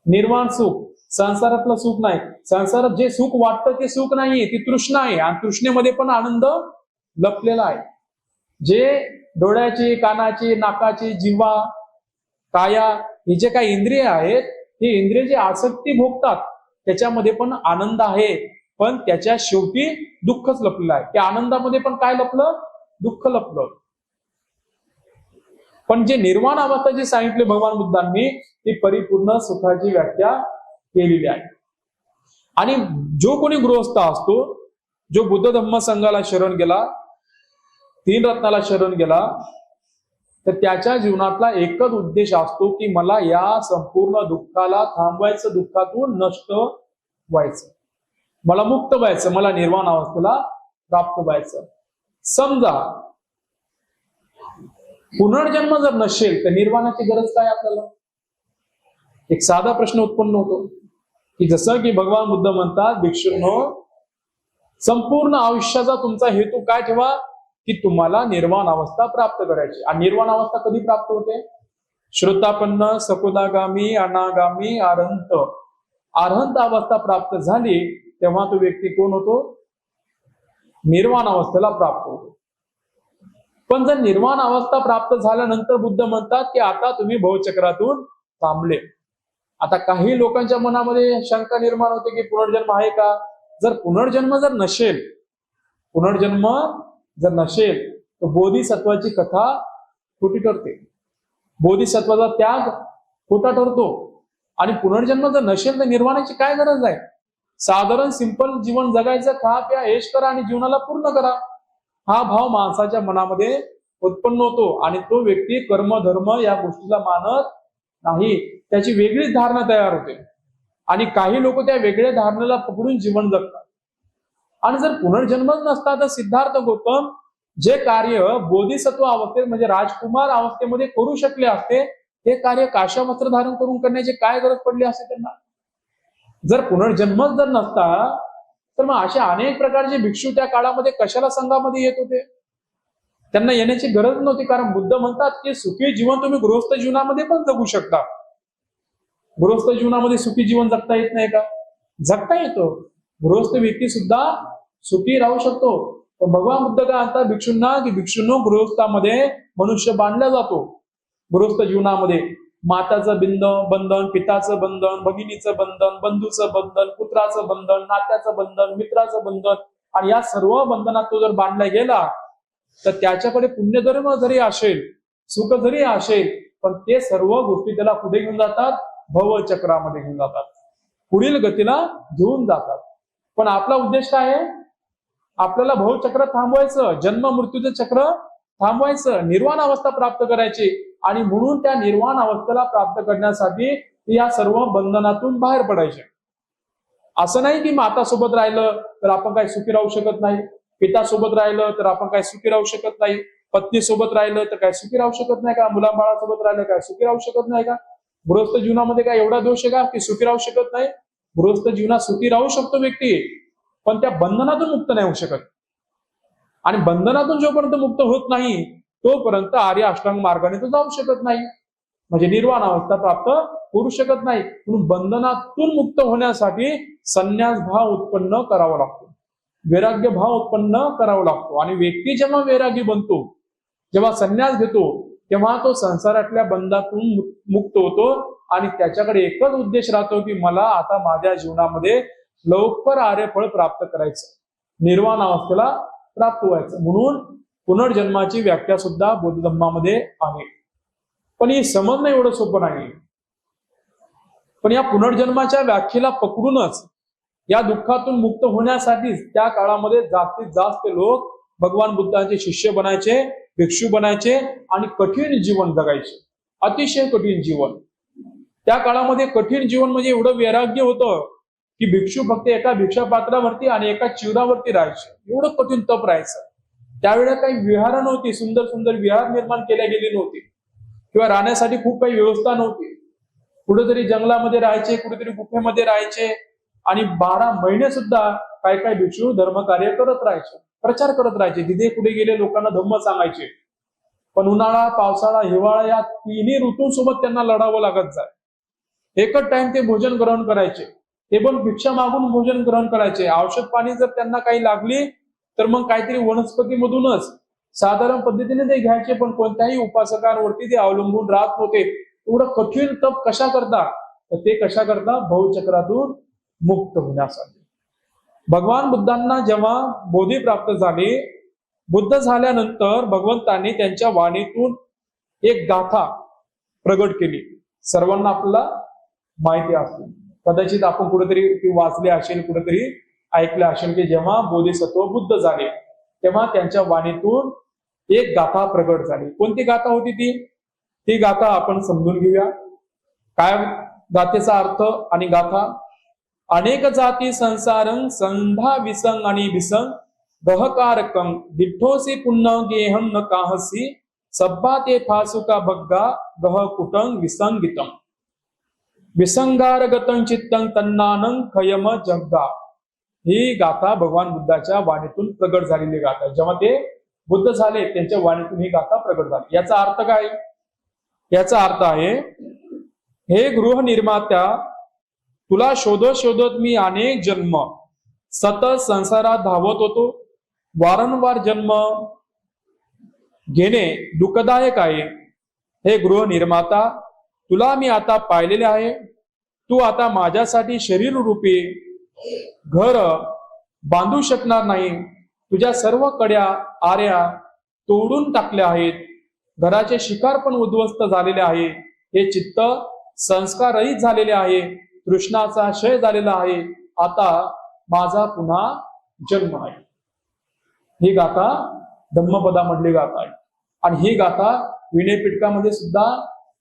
निर्वाण सुख. संसारातलं सुख नाही. संसारात जे सुख वाटतं ते सुख नाही, ती तृष्णा आहे. आणि तृष्णेमध्ये पण आनंद लपलेला आहे. जे डोळ्याची, कानाची, नाकाची, जिव्हा, काया हे जे काही इंद्रिय आहेत, हे इंद्रिय जे आसक्ती भोगतात त्याच्यामध्ये पण आनंद आहे, पण त्याच्या शेवटी दुःखच लपलेलं आहे. त्या आनंदामध्ये पण काय लपलं? दुःख लपलं. पण जे निर्वाण अवस्था जी सांगितली भगवान बुद्धांनी, ती परिपूर्ण सुखाची व्याख्या केलेली आहे. आणि जो कोणी गृहस्थ असतो, जो बुद्ध धम्म संघाला शरण गेला, 3 रत्नाला शरण गेला, तर त्याच्या जीवनातला एकच उद्देश असतो की मला या संपूर्ण दुःखाला थांबवायचं, दुःखातून नष्ट व्हायचं, मला मुक्त व्हायचं, मला निर्वाण अवस्थेला प्राप्त व्हायचं. समजा पुनर्जन्म जर नसेल तर निर्वाणाची गरज काय आपल्याला? एक साधा प्रश्न उत्पन्न होतो की जसं की भगवान बुद्ध म्हणतात, भिक्षूंनो, संपूर्ण आयुष्याचा तुमचा हेतू काय ठेवा? की तुम्हाला निर्वाण अवस्था प्राप्त करायची. आणि निर्वाण अवस्था कधी प्राप्त होते? श्रोतापन्न, सकुदागामी, अनागामी, अरहंत. अरहंत अवस्था प्राप्त झाली तेव्हा तो व्यक्ती कोण होतो? निर्वाण अवस्थेला प्राप्त होतो. पण जर निर्वाण अवस्था प्राप्त झाल्यानंतर बुद्ध म्हणतात की आता तुम्ही भवचक्रातून थांबले. आता काही लोकांच्या मनामध्ये शंका निर्माण होते की पुनर्जन्म आहे का? जर पुनर्जन्म जर नसेल तर बोधिसत्वाची कथा खोटी ठरते, बोधिसत्वाचा त्याग खोटा ठरतो. आणि पुनर्जन्म जर नसेल तर निर्वाणाची काय गरज आहे? साधारण सिंपल जीवन जगायचं, खा प्या ऐश करा आणि जीवनाला पूर्ण करा, हा भाव माणसाच्या मनामध्ये उत्पन्न होतो. आणि तो व्यक्ती कर्म धर्म या गोष्टीला मानत नाही, त्याची वेगळीच धारणा तयार होते. आणि काही लोक त्या वेगळ्या धारणेला पकडून जीवन जगतात. आणि जर पुनर्जन्मच नसता तर सिद्धार्थ गौतम जे कार्य बोधिसत्व अवस्थेत म्हणजे राजकुमार अवस्थेमध्ये करू शकले असते, ते कार्य काशा वस्त्र धारण करून करण्याची काय गरज पडली असते त्यांना? जर पुनर्जन्मच जर नसता तर मग अशा अनेक प्रकारचे भिक्षू त्या काळामध्ये कशाला संघामध्ये येत होते? त्यांना येण्याची गरज नव्हती, कारण बुद्ध म्हणतात की सुखी जीवन तुम्ही गृहस्थ जीवनामध्ये पण जगू शकता. गृहस्थ जीवनामध्ये सुखी जीवन जगता येत नाही का? जगता येतो. गृहस्थ व्यक्ती सुद्धा सुखी राहू शकतो. पण भगवान बुद्ध काय म्हणतात भिक्षूंना की भिक्षूंनो, गृहस्थामध्ये मनुष्य बांधला जातो. गृहस्थ जीवनामध्ये माताचं बंधन, पिताचं बंधन, भगिनीचं बंधन, बंधूचं बंधन, पुत्राचं बंधन, नात्याचं बंधन, मित्राचं बंधन, आणि या सर्व बंधनात तो जर बांधला गेला तर त्याच्याकडे पुण्यधर्म जरी असेल, सुख जरी असेल, पण ते सर्व गोष्टी त्याला कुठे घेऊन जातात? भवचक्रामध्ये घेऊन जातात, पुढील गतीला घेऊन जातात. पण आपला उद्देश काय आहे? आपल्याला भवचक्र थांबवायचं, जन्म मृत्यूचं चक्र थांबवायचं, निर्वाण अवस्था प्राप्त करायची. आणि म्हणून त्या निर्वाण अवस्थेला प्राप्त करण्यासाठी या सर्व बंधनातून बाहेर पडायचे. असं नाही की मातासोबत राहिलं तर आपण काय सुखी राहू शकत नाही, पितासोबत राहिलं तर आपण काय सुखी राहू शकत नाही, पत्नीसोबत राहिलं तर काय सुखी राहू शकत नाही का, मुलाबाळासोबत राहिलं काय सुखी राहू शकत नाही का? गृहस्थ जीवनामध्ये काय एवढा दोष आहे का की सुखी राहू शकत नाही? गृहस्थ जीवनात सुखी राहू शकतो व्यक्ती, पण त्या बंधनातून मुक्त नाही होऊ शकत. आणि बंधनातून जोपर्यंत मुक्त होत नाही तोपर्यंत आर्य अष्टांग मार्गाने तो जाऊ शकत नाही, म्हणजे निर्वाण अवस्था प्राप्त करू शकत नाही. म्हणून बंधनातून मुक्त होण्यासाठी संन्यास भाव उत्पन्न करावा लागतो, वैराग्य भाव उत्पन्न करावा लागतो. आणि व्यक्ती जेव्हा वैरागी बनतो, जेव्हा संन्यास घेतो, तेव्हा तो संसारातल्या बंधातून मुक्त होतो. आणि त्याच्याकडे एकच उद्देश राहतो की मला आता माझ्या जीवनामध्ये लवकर आर्यफळ प्राप्त करायचं, निर्वाण अवस्थेला प्राप्त व्हायचं. म्हणून पुनर्जन्माची व्याख्या सुद्धा बौद्ध धर्मामध्ये आहे. पण ही समजणं एवढं सोपं नाही. पण या पुनर्जन्माच्या व्याख्येला पकडूनच या दुःखातून मुक्त होण्यासाठी त्या काळामध्ये जास्तीत जास्त लोक भगवान बुद्धांचे शिष्य बनायचे, भिक्षू बनायचे आणि कठीण जीवन जगायचे, अतिशय कठीण जीवन. त्या काळामध्ये कठीण जीवन म्हणजे एवढं वैराग्य होतं की भिक्षू फक्त एका भिक्षापात्रावरती आणि एका चिवरावरती राहायचे, एवढं कठीण तप राहायचं. त्यावेळेला काही विहार नव्हती, सुंदर सुंदर विहार निर्माण केल्या गेली नव्हती, किंवा राहण्यासाठी खूप काही व्यवस्था नव्हती. कुठेतरी जंगलामध्ये राहायचे, कुठेतरी गुफेमध्ये राहायचे. आणि 12 महिने सुद्धा काही काही भिक्षू धर्मकार्य करत राहायचे, प्रचार करत राहायचे. तिथे कुठे गेले लोकांना धम्म सांगायचे. पण उन्हाळा, पावसाळा, हिवाळा या तिन्ही ऋतूंसोबत त्यांना लढावं लागत जाय. एकच टाइम ते भोजन ग्रहण करायचे, ते पण भिक्षा मागून भोजन ग्रहण करायचे. औषध पाणी जर त्यांना काही लागली तर मग काहीतरी वनस्पतीमधूनच साधारण पद्धतीने ते घ्यायचे, पण कोणत्याही उपासकांवरती ते अवलंबून राहत होते. एवढं कठीण तप कशा करता? तर ते कशा करता? भवचक्रातून मुक्त होण्यासाठी. भगवान बुद्धांना जेव्हा बोधी प्राप्त झाली, बुद्ध झाल्यानंतर भगवंतांनी त्यांच्या वाणीतून एक गाथा प्रगट केली. सर्वांना आपल्याला माहिती असते, कदाचित आपण कुठेतरी ती वाचले असेल, कुठेतरी ऐकले असेल की जेव्हा बोधिसत्व बुद्ध झाले तेव्हा त्यांच्या वाणीतून एक गाथा प्रगट झाली. कोणती गाथा होती ती? ती गाथा आपण समजून घेऊया. काय गाथेचा अर्थ आणि गाथा? अनेक जाती संसारं संधा विसंग आणि विसंग गहकारकं दिठोसी पुन्हा गेहं न काहसी सब्बा ते फासुका भग्गा गह कुटंग विसंगितम विसंगारगतं चित्तं तन्नानं खयम जग्गा. ही गाथा भगवान बुद्धाच्या वाणीतून प्रगट झालेली गाथा. जेव्हा ते बुद्ध झाले त्यांच्या वाणीतून ही गाथा प्रगट झाली. याचा अर्थ काय? याचा अर्थ आहे, हे गृहनिर्मात्या, तुला शोधत शोधत मी अनेक जन्म सतत संसारात धावत होतो. वारंवार जन्म घेणे दुःखदायक आहे. हे गृहनिर्माता, तुला मी आता पाहिलेले आहे. तू आता माझ्यासाठी शरीर रूपी घर बांधू शकणार नाही. तुझ्या सर्व कड्या आऱ्या तोडून टाकल्या आहेत. घराचे शिकार पण उद्ध्वस्त झालेले आहे. हे चित्त संस्काररहित झालेले आहे. कृष्णाचा क्षय झालेला आहे. आता माझा पुन्हा जन्म आहे. ही गाथा धम्मपदामधली गाथा आहे. आणि ही गाथा विनयपिटकामध्ये सुद्धा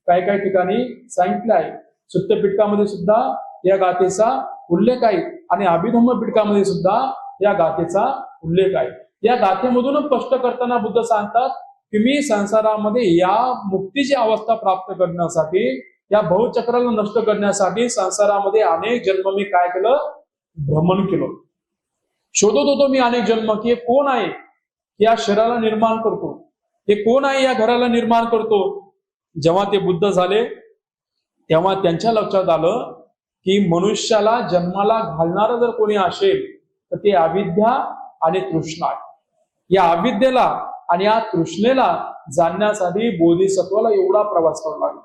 काही काही ठिकाणी सांगितलं आहे. सुत्तपिटकामध्ये सुद्धा या गाथेचा उल्लेख आहे आणि अभिधम्म पिटकामध्ये सुद्धा या गाथेचा उल्लेख आहे. या गाथेमधूनच स्पष्ट करताना बुद्ध सांगतात की मी संसारामध्ये या मुक्तीची अवस्था प्राप्त करण्यासाठी, या भवचक्राला नष्ट करण्यासाठी संसारामध्ये अनेक जन्म मी काय केलं? भ्रमण केलं. शोधत होतो मी अनेक जन्म की कोण आहे या शरीराला निर्माण करतो, हे कोण आहे या घराला निर्माण करतो? जेव्हा ते बुद्ध झाले तेव्हा त्यांच्या लक्षात आलं की मनुष्याला जन्माला घालणारं जर कोणी असेल तर ते अविद्या आणि तृष्णा आहे. या अविद्येला आणि या तृष्णेला जाणण्यासाठी बोधिसत्वाला एवढा प्रवास करावा लागला.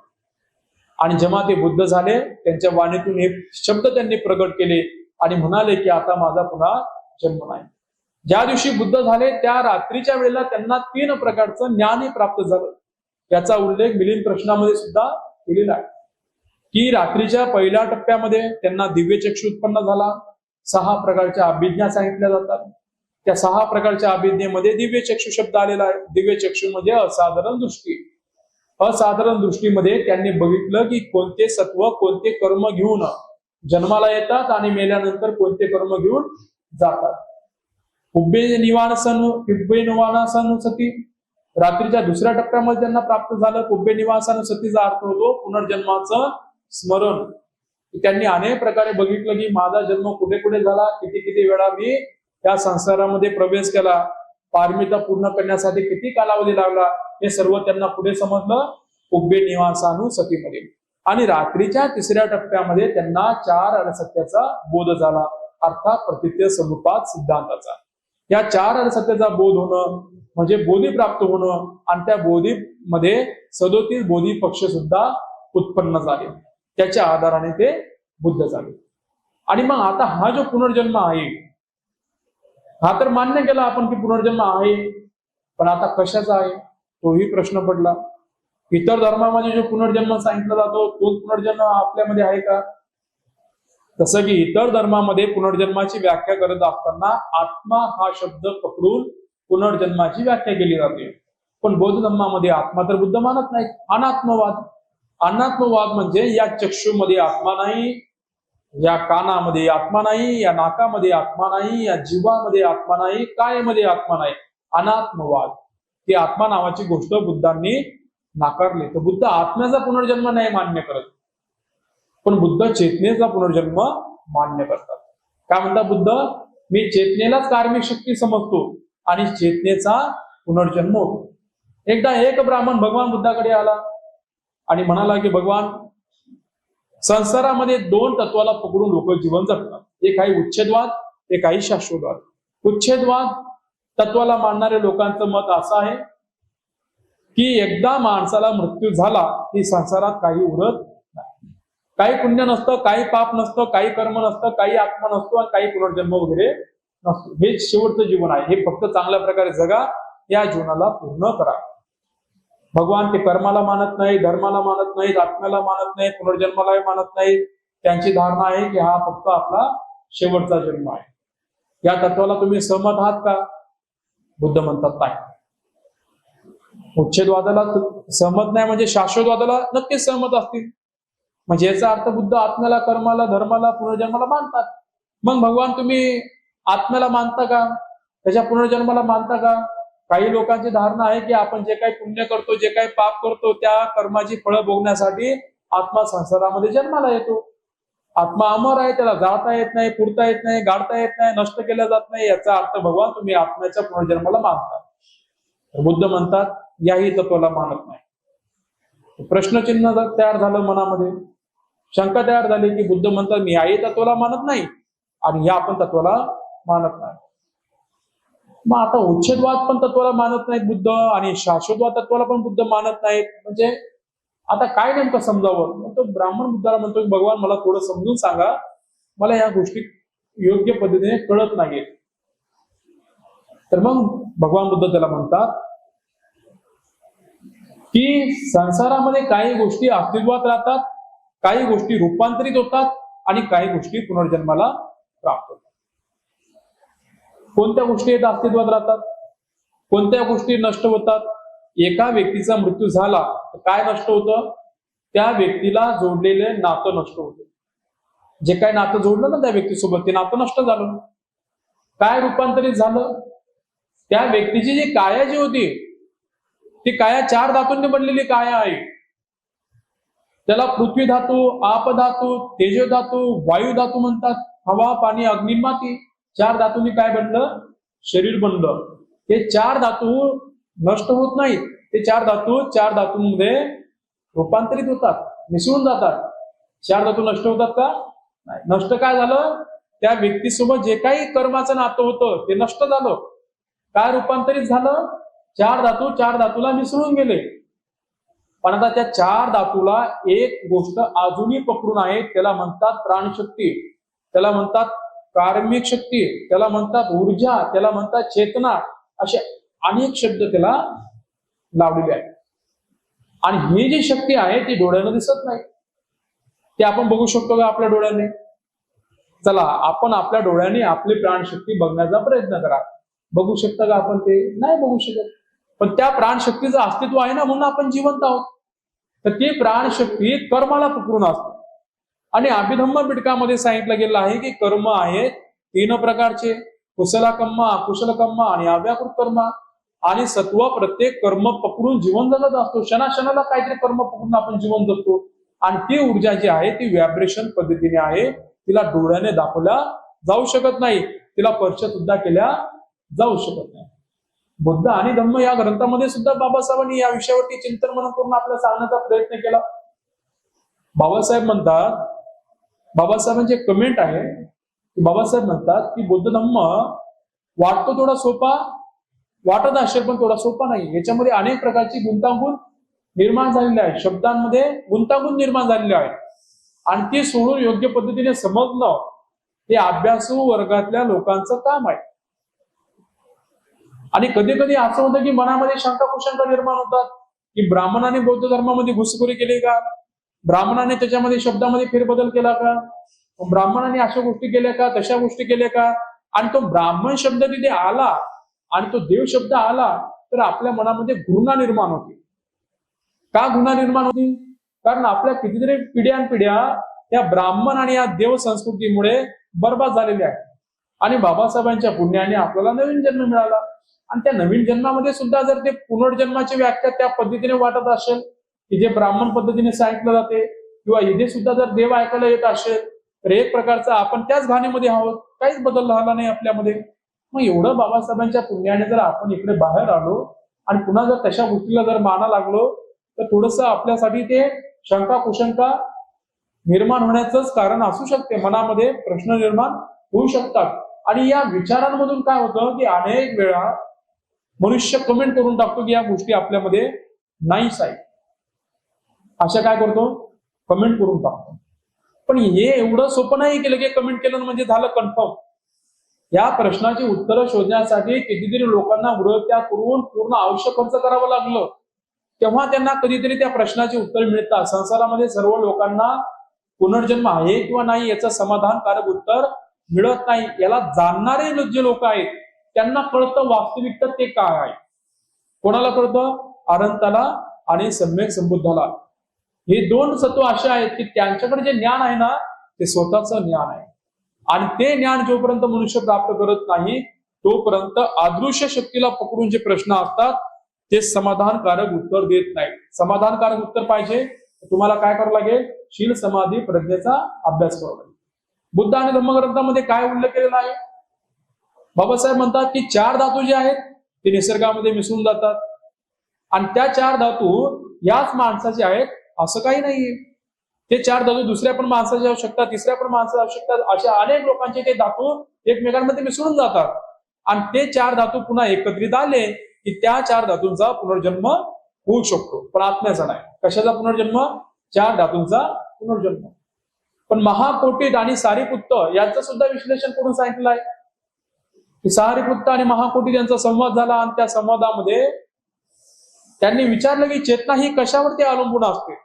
आणि जेव्हा ते बुद्ध झाले त्यांच्या वाणीतून हे शब्द त्यांनी प्रगट केले आणि म्हणाले की आता माझा पुन्हा जन्म नाही. ज्या दिवशी बुद्ध झाले त्या रात्रीच्या वेळेला त्यांना 3 प्रकारचं ज्ञानही प्राप्त झालं. त्याचा उल्लेख मिलिंद प्रश्नामध्ये सुद्धा केलेला आहे की रात्रीच्या पहिल्या टप्प्यामध्ये त्यांना दिव्य चक्षु उत्पन्न झाला. 6 प्रकारच्या अभिज्ञा सांगितल्या जातात. त्या 6 प्रकारच्या अभिज्ञेमध्ये दिव्य चक्षु शब्द आलेला आहे. दिव्य चक्षु म्हणजे असाधारण दृष्टी. असाधारण दृष्टीमध्ये त्यांनी बघितलं की कोणते सत्व कोणते कर्म घेऊन जन्माला येतात आणि मेल्यानंतर कोणते कर्म घेऊन जातात. उभे निवासानुसती रात्रीच्या दुसऱ्या टप्प्यामध्ये त्यांना प्राप्त झालं. कुब्बे निवासानुसतीचा अर्थ होतो पुनर्जन्माचं स्मरण. त्यांनी अनेक प्रकारे बघितलं की माझा जन्म कुठे कुठे झाला, किती किती वेळा मी या संसारामध्ये प्रवेश केला, पारमिता पूर्ण करण्यासाठी किती कालावधी लागला, हे सर्व त्यांना पुढे समजलं कुब्बे निवासानुसतीमध्ये. आणि रात्रीच्या तिसऱ्या टप्प्यामध्ये त्यांना 4 अनसत्याचा बोध झाला, अर्थात प्रतित्य समुपाद सिद्धांताचा. या 4 अनसत्याचा बोध होणं म्हणजे बोधी प्राप्त होणं आणि त्या बोधीमध्ये 37 बोधी पक्ष सुद्धा उत्पन्न झाले. त्याच्या आधाराने ते बुद्ध झाले. आणि मग आता हा जो पुनर्जन्म आहे हा तर मान्य केला आपण की पुनर्जन्म आहे, पण आता कशाचा आहे तोही प्रश्न पडला. इतर धर्मामध्ये जो पुनर्जन्म सांगितला जातो तोच पुनर्जन्म आपल्यामध्ये आहे का? तसं की इतर धर्मामध्ये पुनर्जन्माची व्याख्या करत असताना आत्मा हा शब्द पकडून पुनर्जन्माची व्याख्या केली जाते. पण बौद्ध धर्मामध्ये आत्मा तर बुद्ध मानत नाही. अनात्मवाद म्हणजे या चक्षुमध्ये आत्मा नाही, या कानामध्ये आत्मा नाही, या नाकामध्ये आत्मा नाही, या जीवामध्ये आत्मा नाही, कायेमध्ये आत्मा नाही. अनात्मवाद ही आत्मा नावाची गोष्ट बुद्धांनी नाकारली. तर बुद्ध आत्म्याचा पुनर्जन्म नाही मान्य करत, पण बुद्ध चेतनेचा पुनर्जन्म मान्य करतात. काय म्हणतात बुद्ध? मी चेतनेलाच कार्मिक शक्ती समजतो आणि चेतनेचा पुनर्जन्म होतो. एकदा एक ब्राह्मण भगवान बुद्धाकडे आला आणि म्हणाला की भगवान, संसारामध्ये 2 तत्वाला पकडून लोक जीवन जगतात. एक आहे उच्छेदवाद, एक आहे शाश्वतवाद. उच्छेदवाद तत्वाला मानणाऱ्या लोकांचं मत असं आहे की एकदा माणसाला मृत्यू झाला की संसारात काही उरत नाही. काही पुण्य नसतं, काही पाप नसतं, काही कर्म नसतं, काही आत्मा नसतो आणि काही पुनर्जन्म वगैरे नसतो. हे शेवटचं जीवन आहे. हे फक्त चांगल्या प्रकारे जगा, या जीवनाला पूर्ण करा. भगवान ते कर्माला मानत नाही, धर्माला मानत नाहीत, आत्म्याला मानत नाही, पुनर्जन्मालाही मानत नाही. त्यांची धारणा आहे की हा फक्त आपला शेवटचा जन्म आहे. या तत्वाला तुम्ही सहमत आहात का? बुद्ध म्हणतात नाही. उच्छेदवादाला सहमत नाही म्हणजे शाश्वतवादाला नक्कीच सहमत असतील. म्हणजे याचा अर्थ बुद्ध आत्म्याला, कर्माला, धर्माला, पुनर्जन्माला मानतात. मग भगवान तुम्ही आत्म्याला मानता का? त्याच्या पुनर्जन्माला मानता का? काही लोकांची धारणा आहे की आपण जे काही पुण्य करतो, जे काही पाप करतो, त्या कर्माची फळं भोगण्यासाठी आत्मा संसारामध्ये जन्माला येतो. आत्मा अमर आहे, त्याला जाता येत नाही, पुरता येत नाही, गाडता येत नाही, नष्ट केला जात नाही. याचा अर्थ भगवान तुम्ही आत्म्याच्या पुनर्जन्माला मानता. बुद्ध म्हणतात याही तत्वाला मानत नाही. प्रश्नचिन्ह तयार झालं मनामध्ये, शंका तयार झाली की बुद्ध म्हणतात मी याही तत्वाला मानत नाही आणि या पण तत्वाला मानत नाही. मग आता उच्छेदवाद पण तत्वाला मानत नाहीत बुद्ध आणि शाश्वतवाद तत्वाला पण बुद्ध मानत नाहीत. म्हणजे आता काय नेमकं समजावं? मग तो ब्राह्मण बुद्धाला म्हणतो की भगवान मला थोडं समजून सांगा, मला या गोष्टी योग्य पद्धतीने कळत नाहीत. तर मग भगवान बुद्ध त्याला म्हणतात की संसारामध्ये काही गोष्टी अस्तित्वात राहतात, काही गोष्टी रूपांतरित होतात आणि काही गोष्टी पुनर्जन्माला प्राप्त होतात. कोणत्या गोष्टी अस्तित्वात राहतात, कोणत्या गोष्टी नष्ट होतात? एका व्यक्तीचा मृत्यू झाला तर काय नष्ट होतं? त्या व्यक्तीला जोडलेले नातं नष्ट होतं. जे काय नातं जोडलं ना त्या व्यक्तीसोबत ते नातं नष्ट झालं. काय रूपांतरित झालं? त्या व्यक्तीची जी काया जी होती ती काया 4 धातूंनी बनलेली काया आहे. त्याला पृथ्वी धातू, आप धातू, तेजो धातू, वायू धातू म्हणतात. हवा, पाणी, अग्नी, माती 4 धातूंनी काय बनलं? शरीर बनलं. हे 4 धातू नष्ट होत नाही. ते चार धातूंमध्ये रूपांतरित होतात, मिसळून जातात. चार धातू नष्ट होतात का? नाही. नष्ट काय झालं? त्या व्यक्तीसोबत जे काही कर्माचं नातं होतं ते नष्ट झालं. काय रूपांतरित झालं? चार धातूला मिसळून गेले. पण आता त्या चार धातूला एक गोष्ट अजूनही पकडून आहे, त्याला म्हणतात प्राणशक्ती, त्याला म्हणतात कार्मिक शक्ती, त्याला म्हणतात ऊर्जा, त्याला म्हणतात चेतना. असे अनेक शब्द त्याला लावलेले आहेत. आणि ही जी शक्ती आहे ती डोळ्यानं दिसत नाही. ते आपण बघू शकतो का आपल्या डोळ्याने? चला आपण आपल्या डोळ्याने आपली प्राणशक्ती बघण्याचा प्रयत्न करा. बघू शकता का आपण? ते नाही बघू शकत. पण त्या प्राणशक्तीचं अस्तित्व आहे ना, म्हणून आपण जिवंत आहोत. तर ती प्राणशक्ती कर्माला पकडून असते. आणि अभिधम्म पिटकामध्ये सांगितलं गेलं आहे की कर्म आहेत 3 प्रकारचे: कुशल कर्म, अकुशल कर्म आणि अव्याकृत कर्म. आणि सत्व प्रत्येक कर्म पकडून जीवन जगत असतो. क्षणाक्षणाला काहीतरी कर्म पकडून आपण जीवन जगतो. आणि ती ऊर्जा जी आहे ती व्हायब्रेशन पद्धतीने आहे, तिला डोळ्याने दाखवल्या जाऊ शकत नाही, तिला स्पर्श सुद्धा केल्या जाऊ शकत नाही. बुद्ध आणि धम्म या ग्रंथामध्ये सुद्धा बाबासाहेबांनी या विषयावरती चिंतन मनन करून आपल्याला सांगण्याचा प्रयत्न केला. बाबासाहेब म्हणतात, बाबासाहेबांची एक कमेंट आहे की बाबासाहेब म्हणतात की बुद्ध धम्म वाटतो थोडा सोपा, वाटत असेल पण थोडा सोपा नाही. याच्यामध्ये अनेक प्रकारची गुंतागुंत निर्माण झालेली आहे, शब्दांमध्ये गुंतागुंत निर्माण झालेली आहे. आणि ती सोडून योग्य पद्धतीने समजणं हे अभ्यासू वर्गातल्या लोकांचं काम आहे. आणि कधी कधी असं होतं की मनामध्ये शंका कुशंका निर्माण होतात की ब्राह्मणाने बौद्ध धर्मामध्ये घुसखोरी केली का, ब्राह्मणाने त्याच्यामध्ये शब्दामध्ये फेरबदल केला का, ब्राह्मणाने अशा गोष्टी केल्या का, तशा गोष्टी केल्या का. आणि तो ब्राह्मण शब्द तिथे आला आणि तो देव शब्द आला तर आपल्या मनामध्ये घृणा निर्माण होती. का घृणा निर्माण होती? कारण आपल्या कितीतरी पिढ्यानपिढ्या या ब्राह्मण आणि या देव संस्कृतीमुळे बर्बाद झालेल्या आहेत. आणि बाबासाहेबांच्या पुण्याने आपल्याला नवीन जन्म मिळाला. आणि त्या नवीन जन्मामध्ये सुद्धा जर ते पुनर्जन्माची व्याख्या त्या पद्धतीने वाटत असेल की जे ब्राह्मण पद्धतीने सांगितलं जाते, किंवा इथे सुद्धा जर देव ऐकायला येत असेल तर एक प्रकारचा आपण त्याच घाणीमध्ये आहोत, काहीच बदल झाला नाही आपल्यामध्ये. मग एवढं बाबासाहेबांच्या पुण्याने जर आपण इकडे बाहेर आलो आणि पुन्हा जर तशा गोष्टीला जर माना लागलो तर थोडस आपल्यासाठी ते शंका कुशंका निर्माण होण्याचंच कारण असू शकते. मनामध्ये प्रश्न निर्माण होऊ शकतात. आणि या विचारांमधून काय होतं की अनेक वेळा मनुष्य कमेंट करून टाकतो की या गोष्टी आपल्यामध्ये नाहीच आहे. अशा काय करतो? कमेंट करून टाकतो. पण हे एवढं सोपं नाही केलं की कमेंट केलं म्हणजे झालं कन्फर्म. या प्रश्नाची उत्तरं शोधण्यासाठी कितीतरी लोकांना वृत्त्या करून पूर्ण आयुष्य खर्च करावं लागलं, तेव्हा त्यांना कधीतरी त्या प्रश्नाची उत्तर मिळतात. संसारामध्ये सर्व लोकांना पुनर्जन्म आहे किंवा नाही याचं समाधानकारक उत्तर मिळत नाही. याला जाणणारे जे लोक आहेत त्यांना कळतं वास्तविकता ते काय आहे. कोणाला कळतं? अनंताला आणि सम्यक संबुद्धाला. हे 2 सत्व असे आहेत की त्यांच्याकडे जे ज्ञान आहे ना ते स्वतःचं ज्ञान आहे. आणि ते ज्ञान जोपर्यंत मनुष्य प्राप्त करत नाही तोपर्यंत अदृश्य शक्तीला पकडून जे प्रश्न असतात ते समाधानकारक उत्तर देत नाही. समाधानकारक उत्तर पाहिजे तुम्हाला काय करावं लागेल? शील समाधी प्रज्ञेचा अभ्यास करावा लागेल. बुद्ध आणि धम्मग्रंथामध्ये काय उल्लेख केलेला आहे? बाबासाहेब म्हणतात की 4 धातू जे आहेत ते निसर्गामध्ये मिसळून जातात. आणि त्या 4 धातू याच माणसाचे आहेत असं काही नाहीये. ते 4 धातू दुसऱ्या पण माणसाची असू शकतात, तिसऱ्या पण माणसाची असू शकतात. अशा अनेक लोकांचे ते धातू एकमेकांमध्ये मिसळून जातात. आणि ते 4 धातू पुन्हा एकत्रित आले की त्या 4 धातूंचा पुनर्जन्म होऊ शकतो, पण आत्म्याचा नाही. कशाचा पुनर्जन्म? 4 धातूंचा पुनर्जन्म. पण महाकोटीत आणि सारीपुत्त यांचं सुद्धा विश्लेषण करून सांगितलं आहे की सारीपुत्त आणि महाकोटीत यांचा संवाद झाला. आणि त्या संवादामध्ये त्यांनी विचारलं की चेतना ही कशावरती अवलंबून असते?